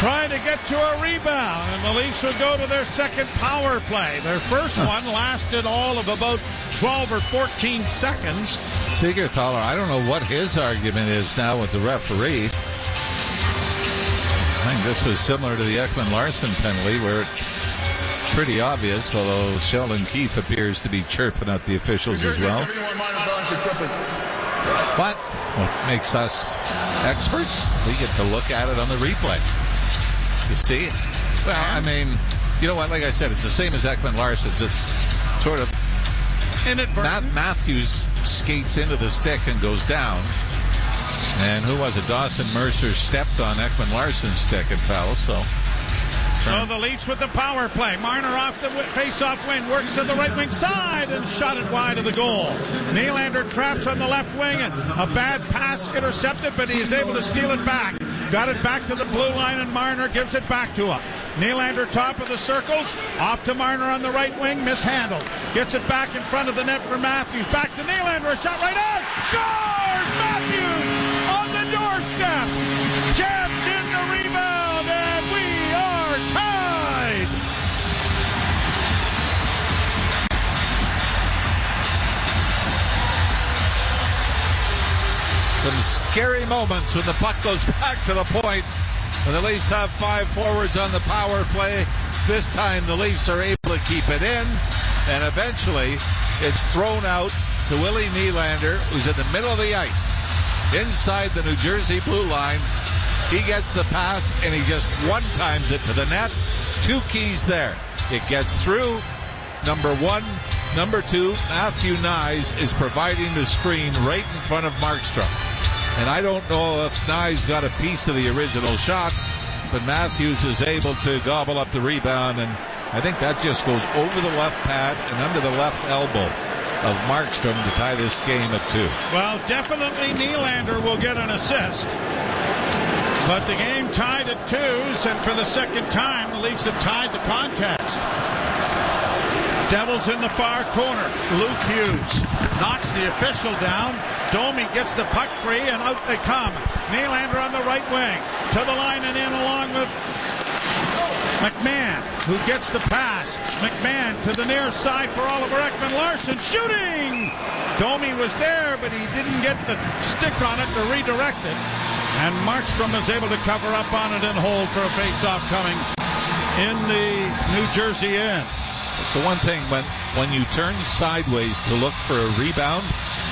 trying to get to a rebound, and the Leafs will go to their second power play. Their first one lasted all of about 12 or 14 seconds. Siegenthaler, I don't know what his argument is now with the referee. I think this was similar to the Ekman-Larsson penalty, where it's pretty obvious, although Sheldon Keefe appears to be chirping at the officials as well. But what makes us experts? We get to look at it on the replay. You see? Well, I mean, you know what? Like I said, it's the same as Ekman-Larsson's. It's sort of inadvertent. Matthews skates into the stick and goes down. And who was it? Dawson Mercer stepped on Ekman-Larsson's stick and fell. So the Leafs with the power play. Marner off the face-off wing, works to the right wing side and shot it wide of the goal. Nylander traps on the left wing, and a bad pass intercepted, but he is able to steal it back. Got it back to the blue line, and Marner gives it back to him. Nylander top of the circles, off to Marner on the right wing, mishandled. Gets it back in front of the net for Matthews. Back to Nylander, a shot right on. Scores! Matthews on the doorstep. Jabs in the rebound, and we are tied. Some scary moments when the puck goes back to the point. And the Leafs have 5 forwards on the power play. This time the Leafs are able to keep it in. And eventually it's thrown out to Willie Nylander, who's in the middle of the ice. Inside the New Jersey blue line. He gets the pass and he just one-times it to the net. 2 keys there. It gets through. Number 1. Number 2, Matthew Knies is providing the screen right in front of Markstrom. And I don't know if Knies got a piece of the original shot, but Matthews is able to gobble up the rebound, and I think that just goes over the left pad and under the left elbow of Markstrom to tie this game at 2. Well, definitely Nylander will get an assist. But the game tied at 2s, and for the second time, the Leafs have tied the contest. Devils in the far corner. Luke Hughes knocks the official down. Domi gets the puck free, and out they come. Nylander on the right wing. To the line and in along with McMahon, who gets the pass. McMahon to the near side for Oliver Ekman-Larsson. Shooting! Domi was there, but he didn't get the stick on it to redirect it. And Markstrom is able to cover up on it and hold for a face-off coming in the New Jersey end. So one thing, when you turn sideways to look for a rebound,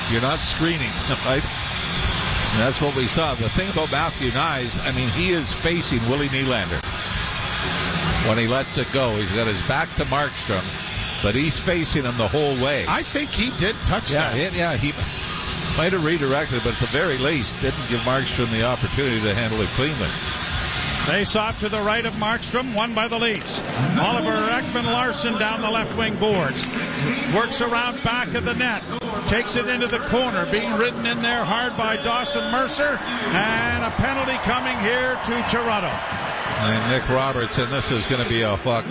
you're not screening, right? And that's what we saw. The thing about Matthew Knies, I mean, he is facing Willie Nylander. When he lets it go, he's got his back to Markstrom, but he's facing him the whole way. I think he did touch that. Yeah, he might have redirected, but at the very least didn't give Markstrom the opportunity to handle it cleanly. Face off to the right of Markstrom, won by the Leafs. Oliver Ekman-Larsson down the left wing boards. Works around back of the net. Takes it into the corner, being ridden in there hard by Dawson Mercer. And a penalty coming here to Toronto. And Nick Robertson, this is going to be a hook.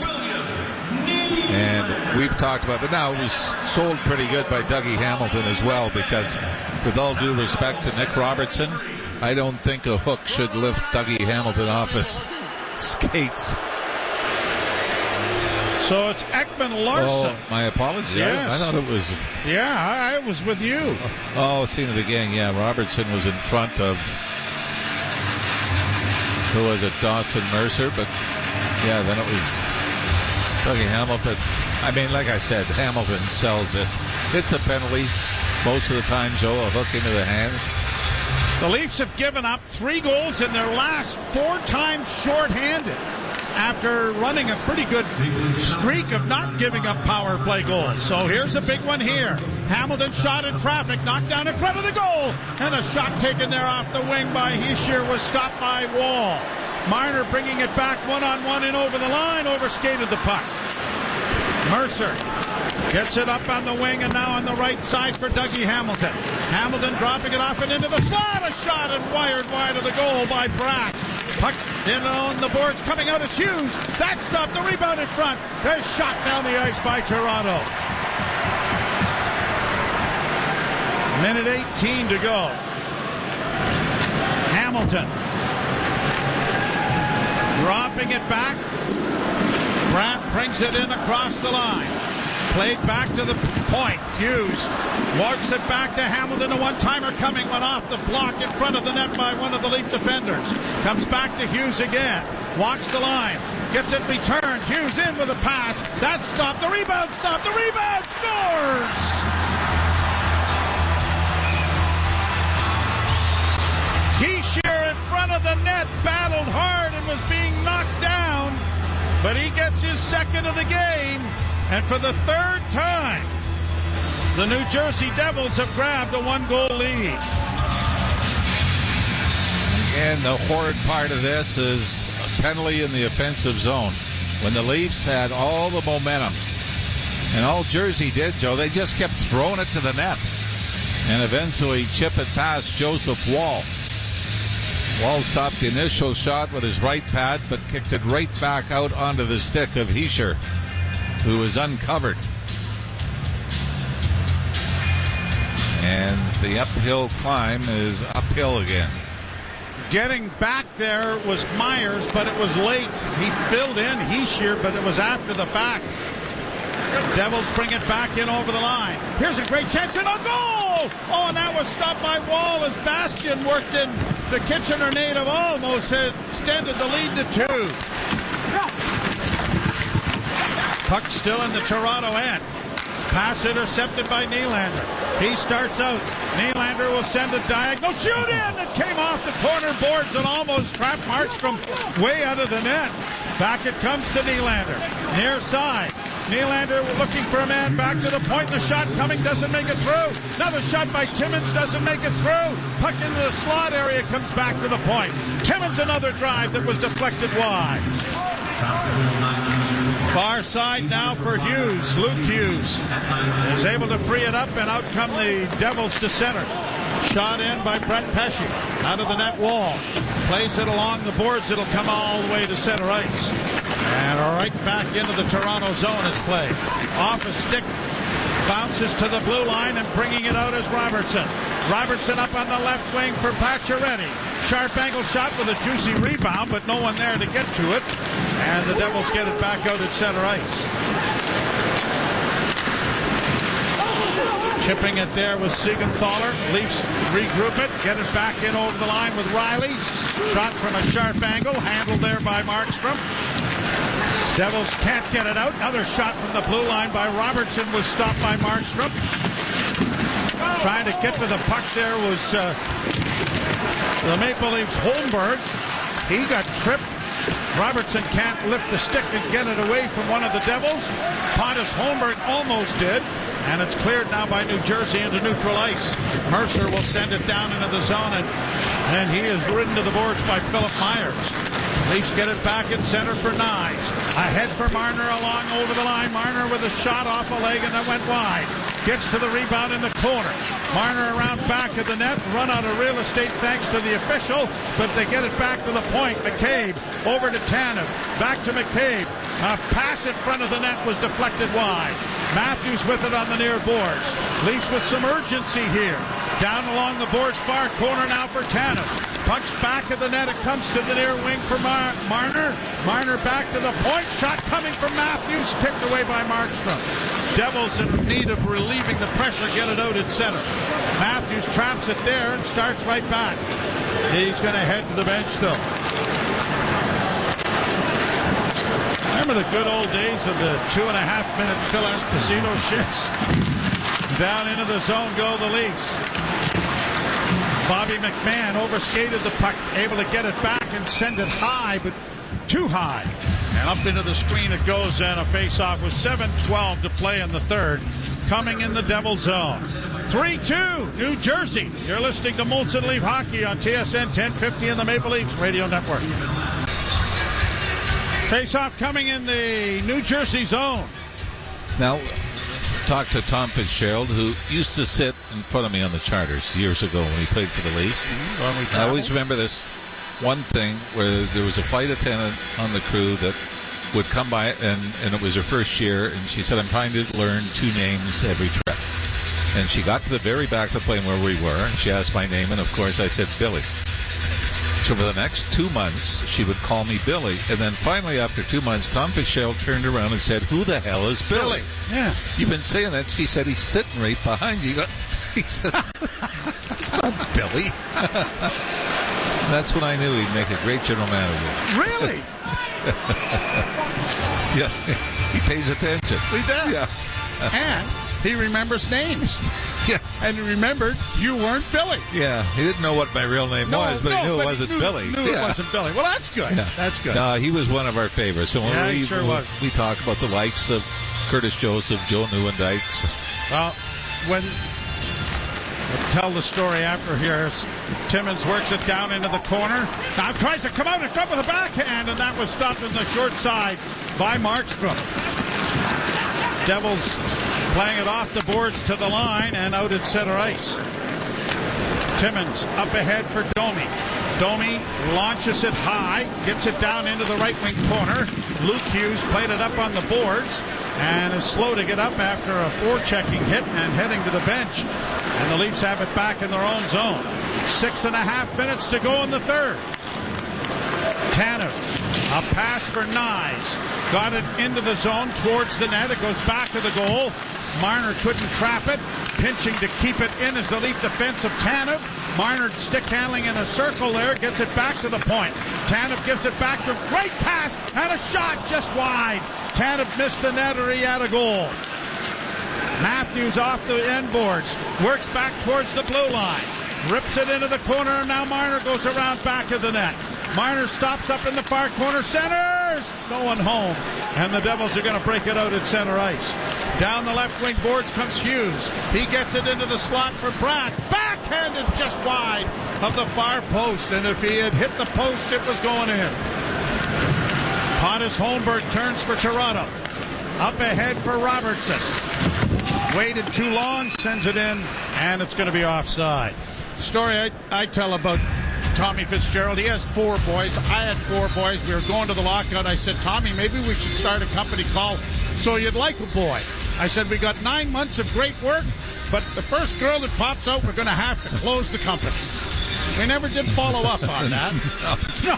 And we've talked about that. Now, it was sold pretty good by Dougie Hamilton as well, because with all due respect to Nick Robertson, I don't think a hook should lift Dougie Hamilton off his skates. So it's Ekman-Larsson. Oh, my apologies. Yes. I thought it was... Yeah, I was with you. Oh, seen it again. Yeah, Robertson was in front of... Who was it? Dawson Mercer. But, yeah, then it was Dougie Hamilton. I mean, like I said, Hamilton sells this. It's a penalty. Most of the time, Joe, a hook into the hands. The Leafs have given up 3 goals in their last 4 times shorthanded after running a pretty good streak of not giving up power play goals. So here's a big one here. Hamilton shot in traffic, knocked down in front of the goal, and a shot taken there off the wing by Hischier was stopped by Wall. Marner bringing it back one-on-one and over the line, overskated the puck. Mercer gets it up on the wing and now on the right side for Dougie Hamilton. Hamilton dropping it off and into the slot. A shot and wired wide of the goal by Brack. Puck in on the boards coming out as Hughes. That stopped the rebound in front. There's shot down the ice by Toronto. Minute 18 to go. Hamilton Dropping it back. Brandt brings it in across the line. Played back to the point. Hughes walks it back to Hamilton. A one-timer coming, went off the block in front of the net by one of the Leaf defenders. Comes back to Hughes again. Walks the line. Gets it returned. Hughes in with a pass. That's stopped. The rebound stopped. The rebound scores! Heischer in front of the net battled hard and was being knocked down, but he gets his second of the game, and for the third time the New Jersey Devils have grabbed a one-goal lead. And the horrid part of this is a penalty in the offensive zone. When the Leafs had all the momentum, and all Jersey did, Joe, they just kept throwing it to the net, and eventually chip it past Joseph Woll. Woll stopped the initial shot with his right pad, but kicked it right back out onto the stick of Heischer, who was uncovered. And the uphill climb is uphill again. Getting back there was Myers, but it was late. He filled in Heischer, but it was after the fact. Devils bring it back in over the line. Here's a great chance and a goal! Oh, and that was stopped by Woll as Bastian worked in. The Kitchener native almost had extended the lead to 2. Puck still in the Toronto end. Pass intercepted by Nylander. He starts out. Nylander will send a diagonal shoot in. It came off the corner boards and almost trapped Markstrom way out of the net. Back it comes to Nylander. Near side. Nylander looking for a man back to the point. The shot coming, doesn't make it through. Another shot by Timmins, doesn't make it through. Puck into the slot area, comes back to the point. Timmins another drive that was deflected wide. Far side now for Hughes. Luke Hughes is able to free it up, and out come the Devils to center. Shot in by Brett Pesce. Out of the net wall. Plays it along the boards. It'll come all the way to center ice. And right back into the Toronto zone is played. Off a stick. Bounces to the blue line, and bringing it out is Robertson. Robertson up on the left wing for Pacioretty. Sharp angle shot with a juicy rebound, but no one there to get to it. And the Devils get it back out at center ice. Chipping it there was Siegenthaler. Leafs regroup it, get it back in over the line with Riley. Shot from a sharp angle, handled there by Markstrom. Devils can't get it out. Another shot from the blue line by Robertson was stopped by Markstrom. Trying to get to the puck there was the Maple Leafs Holmberg. He got tripped. Robertson can't lift the stick and get it away from one of the Devils. Pontus Holmberg almost did. And it's cleared now by New Jersey into neutral ice. Mercer will send it down into the zone, and he is ridden to the boards by Philip Myers. Leafs get it back in center for Nyes. Ahead for Marner along over the line. Marner with a shot off a leg, and that went wide. Gets to the rebound in the corner. Marner around back of the net, run out of real estate thanks to the official, but they get it back to the point. McCabe over to Tanev. Back to McCabe. A pass in front of the net was deflected wide. Matthews with it on the near boards. Leafs with some urgency here. Down along the boards, far corner now for Tanev. Punched back of the net. It comes to the near wing for Marner. Marner back to the point. Shot coming from Matthews. Kicked away by Markstrom. Devils in need of relieving the pressure. Get it out at center. Matthews traps it there and starts right back. He's going to head to the bench though. Remember the good old days of the 2.5-minute Phil Esposito shifts? Down into the zone go the Leafs. Bobby McMahon overskated the puck, able to get it back and send it high, but too high. And up into the screen it goes, and a face-off with 7:12 to play in the third. Coming in the Devil zone. 3-2, New Jersey. You're listening to Molson Leaf Hockey on TSN 1050 and the Maple Leafs Radio Network. Face-off coming in the New Jersey zone. Now, talk to Tom Fitzgerald, who used to sit in front of me on the charters years ago when he played for the Leafs. I always remember this one thing where there was a flight attendant on the crew that would come by, and it was her first year, and she said, I'm trying to learn 2 names every trip. And she got to the very back of the plane where we were, and she asked my name, and of course I said Billy. So for the next 2 months, she would call me Billy. And then finally, after 2 months, Tom Fitzgerald turned around and said, "Who the hell is Billy?" Yeah. You've been saying that. She said, "He's sitting right behind you." He says, "It's not Billy." That's when I knew he'd make a great general manager. Really? Yeah. He pays attention. He does. Yeah. And he remembers names. Yes. And he remembered you weren't Billy. Yeah. He didn't know what my real name was, but he knew it wasn't Billy. Knew it wasn't Billy. Well, that's good. Yeah. That's good. He was one of our favorites. So when he sure was. We talk about the likes of Curtis Joseph, Joe Nieuwendyk. Well, we'll tell the story after here. Timmins works it down into the corner. Now tries to come out in front with a backhand, and that was stopped on the short side by Markstrom. Devils playing it off the boards to the line and out at center ice. Timmins up ahead for Domi. Domi launches it high, gets it down into the right wing corner. Luke Hughes played it up on the boards and is slow to get up after a forechecking hit and heading to the bench. And the Leafs have it back in their own zone. 6.5 minutes to go in the third. Tanev, a pass for Nyes. Got it into the zone towards the net. It goes back to the goal. Marner couldn't trap it. Pinching to keep it in is the Leaf defense of Tanev. Marner stick handling in a circle there. Gets it back to the point. Tanev gives it back to great pass and a shot just wide. Tanev missed the net or he had a goal. Matthews off the end boards. Works back towards the blue line. Rips it into the corner, and now Marner goes around back of the net. Marner stops up in the far corner, centers, going home. And the Devils are going to break it out at center ice. Down the left wing boards comes Hughes. He gets it into the slot for Pratt. Backhanded just wide of the far post. And if he had hit the post, it was going in. Pontus Holmberg turns for Toronto. Up ahead for Robertson. Waited too long, sends it in, and it's going to be offside. The story I tell about Tommy Fitzgerald, he has 4 boys. I had 4 boys. We were going to the lockout. I said, Tommy, maybe we should start a company called So You'd Like a Boy. I said, we got 9 months of great work, but the first girl that pops out, we're going to have to close the company. We never did follow up on that. No.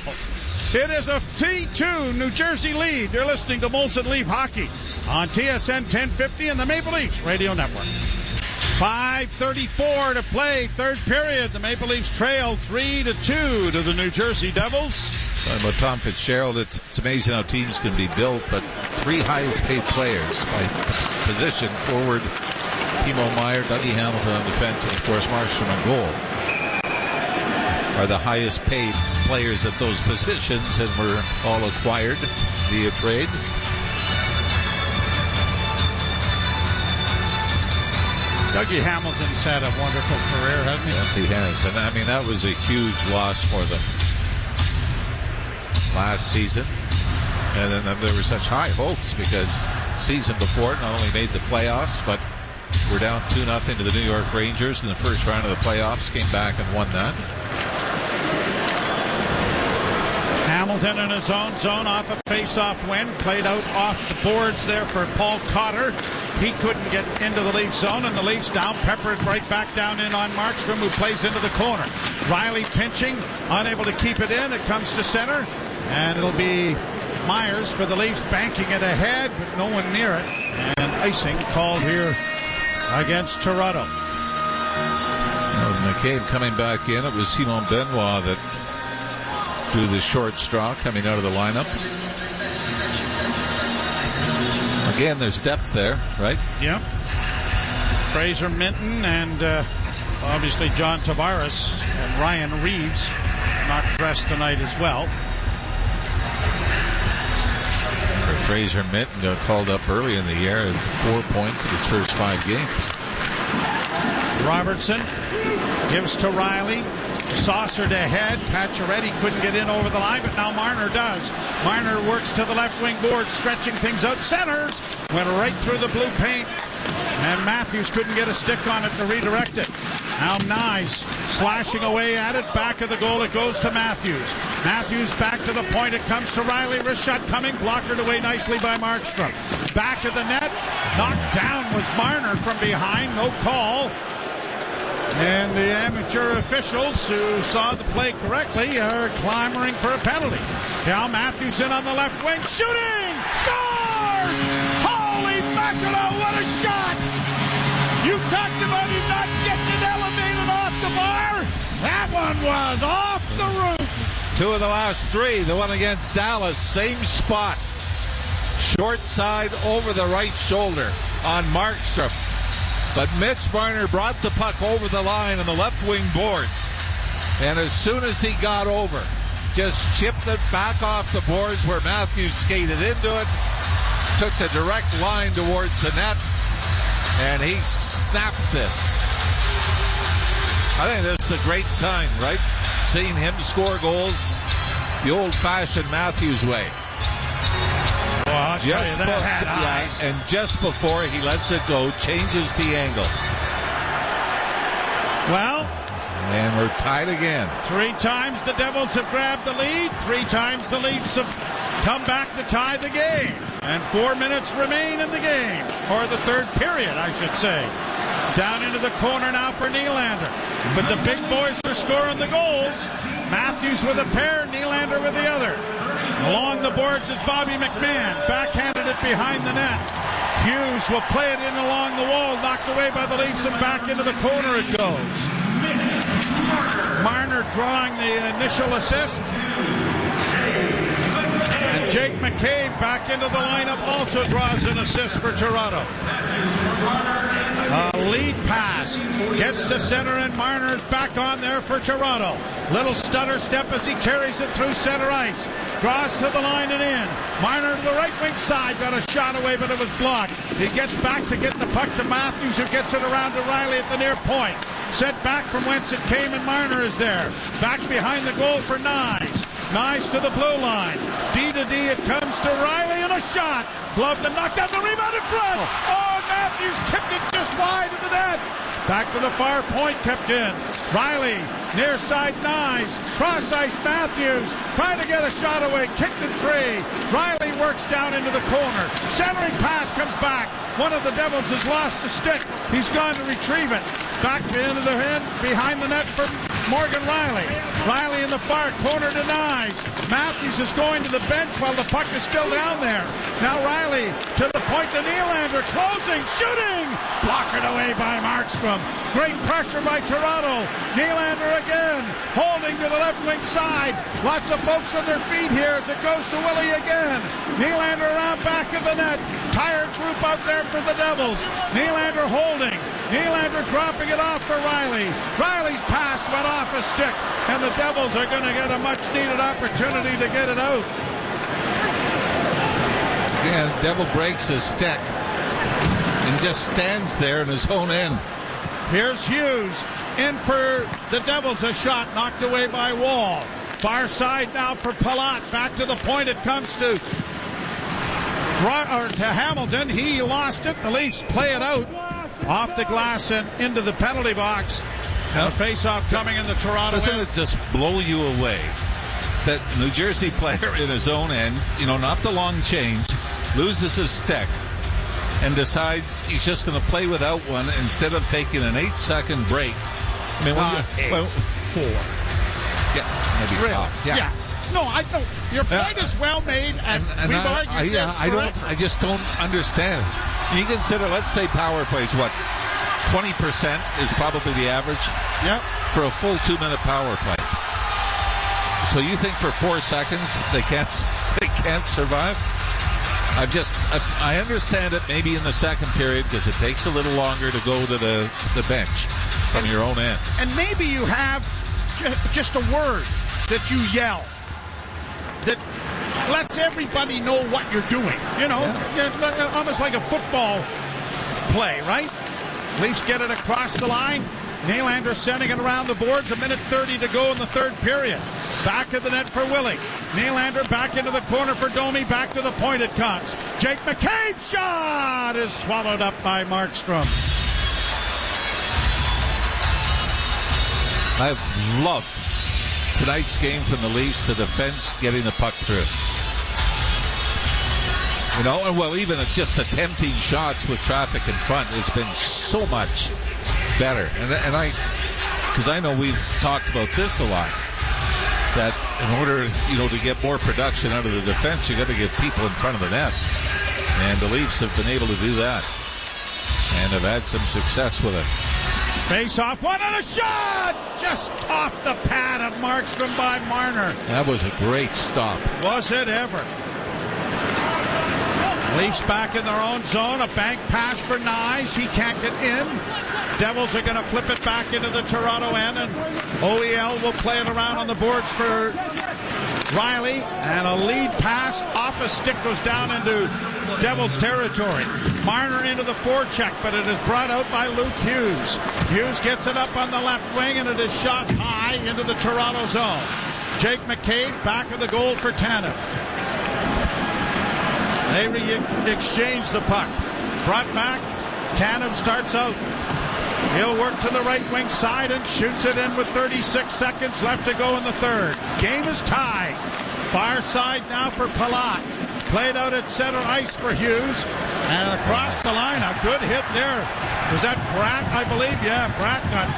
It is a T2 New Jersey lead. You're listening to Molson Leaf Hockey on TSN 1050 and the Maple Leafs Radio Network. 5:34 to play, third period. The Maple Leafs trail 3-2 to the New Jersey Devils. Talking about Tom Fitzgerald, it's amazing how teams can be built, but 3 highest paid players by position, forward Timo Meier, Dougie Hamilton on defense, and of course Markstrom on goal, are the highest paid players at those positions, and were all acquired via trade. Dougie Hamilton's had a wonderful career, hasn't he? Yes, he has. And I mean, that was a huge loss for them last season. And then there were such high hopes because season before not only made the playoffs, but were down 2-0 to the New York Rangers in the first round of the playoffs, came back and won that. Hamilton in his own zone off a face-off win. Played out off the boards there for Paul Cotter. He couldn't get into the Leafs zone, and the Leafs down, peppered right back down in on Markstrom, who plays into the corner. Riley pinching, unable to keep it in. It comes to center, and it'll be Myers for the Leafs, banking it ahead, but no one near it. And icing called here against Toronto. McCabe coming back in. It was Simon Benoit that drew the short straw coming out of the lineup. Again, there's depth there, right? Yeah. Fraser Minton and obviously John Tavares and Ryan Reeves not dressed tonight as well. Fraser Minton got called up early in the year, 4 points in his first 5 games. Robertson gives to Riley. Saucered ahead. Pacioretty couldn't get in over the line, but now Marner does. Marner works to the left wing board, stretching things out. Centers. Went right through the blue paint. And Matthews couldn't get a stick on it to redirect it. Now Nyes slashing away at it. Back of the goal. It goes to Matthews. Matthews back to the point. It comes to Riley. Wrist shot coming. Blockered away nicely by Markstrom. Back of the net. Knocked down was Marner from behind. No call. And the amateur officials who saw the play correctly are clamoring for a penalty. Cal Matthews in on the left wing, shooting! Scores! Holy mackerel, what a shot! You talked about him not getting it elevated off the bar. That one was off the roof. 2 of the last 3. The one against Dallas, same spot. Short side over the right shoulder on Markstrom. But Mitch Marner brought the puck over the line on the left wing boards. And as soon as he got over, just chipped it back off the boards where Matthews skated into it. Took the direct line towards the net. And he snaps this. I think this is a great sign, right? Seeing him score goals the old-fashioned Matthews way. Well, And just before he lets it go, changes the angle. Well, and we're tied again. 3 times the Devils have grabbed the lead. 3 times the Leafs have come back to tie the game. And 4 minutes remain in the game. Or the third period, I should say. Down into the corner now for Nylander. But the big boys are scoring the goals. Matthews with a pair, Nylander with the other. Along the boards is Bobby McMahon. Backhanded it behind the net. Hughes will play it in along the wall. Knocked away by the Leafs and back into the corner it goes. Marner drawing the initial assist. And Jake McCabe back into the lineup also draws an assist for Toronto. A lead pass gets to center and Marner's back on there for Toronto. Little stutter step as he carries it through center ice. Draws to the line and in. Marner to the right wing side, got a shot away but it was blocked. He gets back to get the puck to Matthews who gets it around to Riley at the near point. Sent back from whence it came and Marner is there. Back behind the goal for Nyes. Nyes to the blue line. D to D it comes to Riley and a shot. Gloved and knocked out the rebound in front. Oh, Matthews tipped it just wide of the net. Back to the far point, kept in. Riley, near side Nyes. Cross ice Matthews. Trying to get a shot away. Kicked it free. Riley works down into the corner. Centering pass comes back. One of the Devils has lost a stick. He's gone to retrieve it. Back to into the end, behind the net for Morgan Riley. Riley in the far corner to Nyes. Matthews is going to the bench while the puck is still down there. Now Riley to the point to Nylander. Closing, shooting. Blockered away by Markstrom. Great pressure by Toronto. Nylander again. Holding to the left wing side. Lots of folks on their feet here as it goes to Willie again. Nylander around back of the net. Tired group out there for the Devils. Nylander holding. Nylander dropping it off for Riley. Riley's pass went off a stick, and the Devils are going to get a much-needed opportunity to get it out. Again, Devil breaks his stick and just stands there in his own end. Here's Hughes in for the Devils. A shot knocked away by Wall. Far side now for Palat. Back to the point it comes to Hamilton. He lost it. The Leafs play it out off the glass and into the penalty box. And a face-off coming in the Toronto end. Doesn't it just blow you away that New Jersey player in his own end, not the long change, loses his stick and decides he's just going to play without one instead of taking an 8-second break. I mean, 4. Yeah, maybe really? 5. Yeah. No, I don't. Your point is well made, and we've argued this. I just don't understand. You consider, let's say, power plays, 20% is probably the average. Yep. For a full 2-minute power play. So you think for 4 seconds they can't survive? I understand it maybe in the second period because it takes a little longer to go to the bench from your own end. And maybe you have just a word that you yell that lets everybody know what you're doing. Almost like a football play, right? Leafs get it across the line. Nylander sending it around the boards. 1:30 to go in the third period. Back of the net for Willie. Nylander back into the corner for Domi. Back to the point it comes. Jake McCabe's shot is swallowed up by Markstrom. I've loved tonight's game from the Leafs, the defense getting the puck through. Even just attempting shots with traffic in front has been so much better. And because I know we've talked about this a lot, that in order, to get more production out of the defense, you got to get people in front of the net. And the Leafs have been able to do that and have had some success with it. Face off, one and a shot! Just off the pad of Markstrom by Marner. That was a great stop. Was it ever? Leafs back in their own zone. A bank pass for Nyes. He can't get in. Devils are going to flip it back into the Toronto end, and OEL will play it around on the boards for Riley, and a lead pass off a stick goes down into Devils territory. Marner into the forecheck, but it is brought out by Luke Hughes. Hughes gets it up on the left wing, and it is shot high into the Toronto zone. Jake McCabe back of the goal for Tanev. They exchange the puck. Brought back. Tanev starts out. He'll work to the right wing side and shoots it in with 36 seconds left to go in the third. Game is tied. Far side now for Palat. Played out at center ice for Hughes. And across the line, a good hit there. Was that Bratt, I believe? Yeah, Bratt got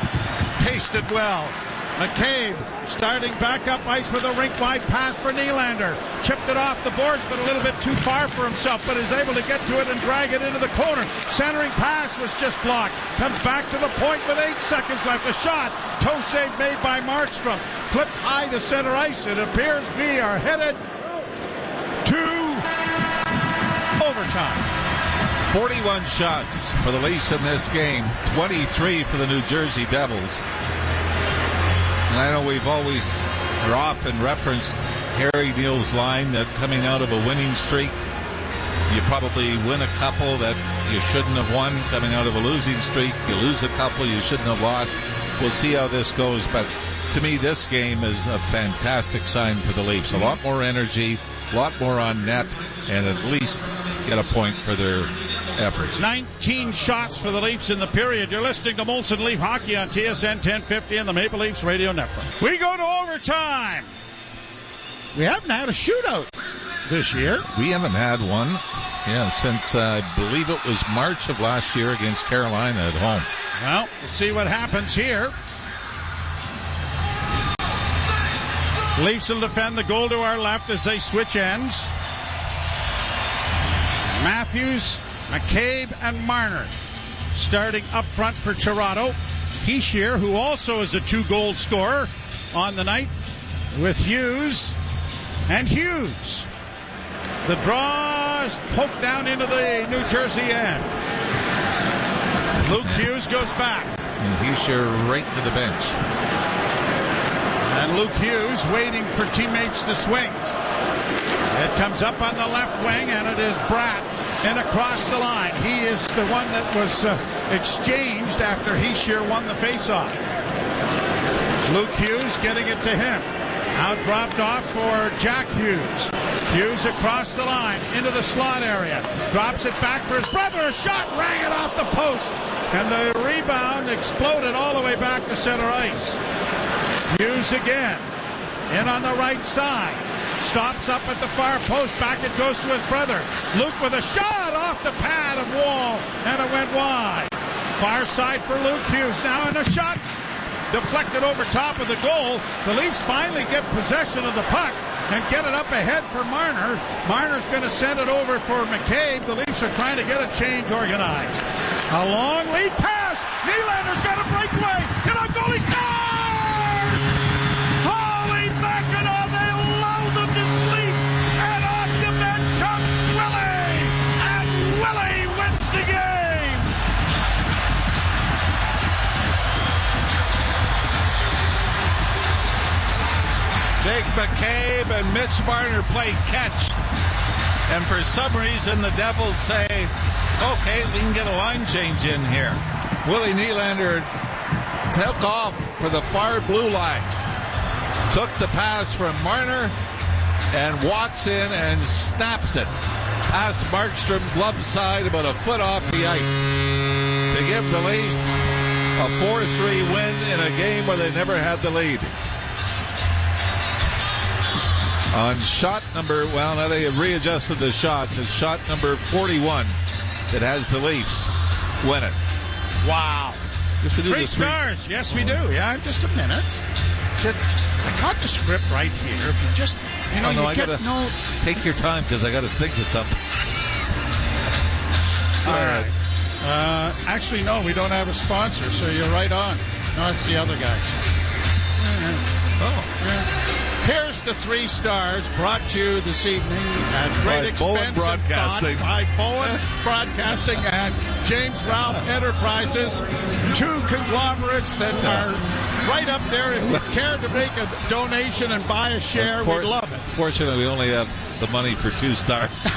pasted well. McCabe starting back up ice with a rink-wide pass for Nylander. Chipped it off the boards, but a little bit too far for himself, but is able to get to it and drag it into the corner. Centering pass was just blocked. Comes back to the point with 8 seconds left. A shot. Toe save made by Markstrom. Flipped high to center ice. It appears we are headed to overtime. 41 shots for the Leafs in this game. 23 for the New Jersey Devils. And I know we've always or often referenced Harry Neal's line that coming out of a winning streak, you probably win a couple that you shouldn't have won. Coming out of a losing streak, you lose a couple you shouldn't have lost. We'll see how this goes, but to me this game is a fantastic sign for the Leafs. A lot more energy, a lot more on net, and at least get a point for their efforts. 19 shots for the Leafs in the period. You're listening to Molson Leaf Hockey on TSN 1050 and the Maple Leafs Radio Network. We go to overtime. We haven't had a shootout this year. We haven't had one, since I believe it was March of last year against Carolina at home. Well, let's see what happens here. Leafs will defend the goal to our left as they switch ends. Matthews, McCabe, and Marner starting up front for Toronto. Hischier, who also is a 2-goal scorer on the night, with Hughes. And Hughes. The draw is poked down into the New Jersey end. Luke Hughes goes back. And Hischier right to the bench. And Luke Hughes waiting for teammates to swing. It comes up on the left wing, and it is Bratt and across the line. He is the one that was exchanged after Hischier won the faceoff. Luke Hughes getting it to him. Now dropped off for Jack Hughes. Hughes across the line into the slot area. Drops it back for his brother. A shot rang it off the post. And the rebound exploded all the way back to center ice. Hughes again. In on the right side. Stops up at the far post. Back it goes to his brother. Luke with a shot off the pad of Wall. And it went wide. Far side for Luke Hughes now. And a shot deflected over top of the goal. The Leafs finally get possession of the puck and get it up ahead for Marner. Marner's going to send it over for McCabe. The Leafs are trying to get a change organized. A long lead pass. Nylander's got a breakaway. And a goalie scores! Holy Mackinac, they lull them to sleep. And off the bench comes Willie. And Willie wins the game. Jake McCabe and Mitch Marner play catch. And for some reason, the Devils say, okay, we can get a line change in here. Willie Nylander took off for the far blue line. Took the pass from Marner and walks in and snaps it past Markstrom, glove side, about a foot off the ice to give the Leafs a 4-3 win in a game where they never had the lead. On shot number, well, now they have readjusted the shots. It's shot number 41 that has the Leafs win it. Wow. Just to do Three stars. Yes, we do. Yeah, just a minute. I got the script right here. If you just, I gotta take your time because I got to think of something. All right. Actually, no, we don't have a sponsor, so you're right on. No, it's the other guys. Here's the 3 stars brought to you this evening at great expense Bowen Broadcasting. by Bowen Broadcasting and James Ralph Enterprises, 2 conglomerates that are right up there. If you care to make a donation and buy a share, we'd love it. Fortunately, we only have the money for 2 stars.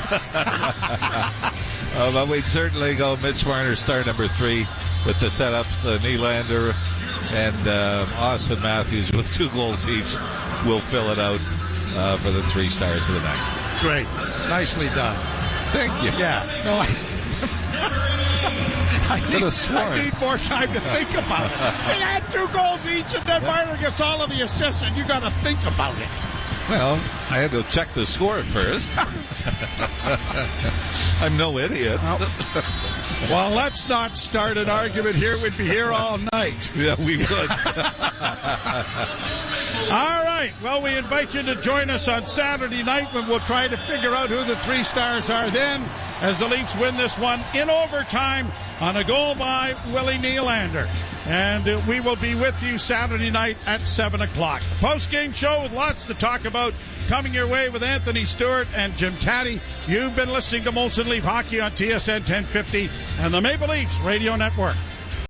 But we'd certainly go Mitch Marner, star number 3, with the setups. Nylander and Austin Matthews with 2 goals each will fill it out for the 3 stars of the night. Great. Nicely done. Thank you. Yeah. No, I need more time to think about it. They had 2 goals each, and then Marner gets all of the assists, and you got to think about it. Well, I had to check the score first. I'm no idiot. Well, let's not start an argument here. We'd be here all night. Yeah, we would. All right. Well, we invite you to join us on Saturday night when we'll try to figure out who the 3 stars are then as the Leafs win this one in overtime on a goal by Willie Nylander. And we will be with you Saturday night at 7 o'clock. Post-game show with lots to talk about coming your way with Anthony Stewart and Jim Taddy. You've been listening to Molson Leaf Hockey on TSN 1050 and the Maple Leafs Radio Network.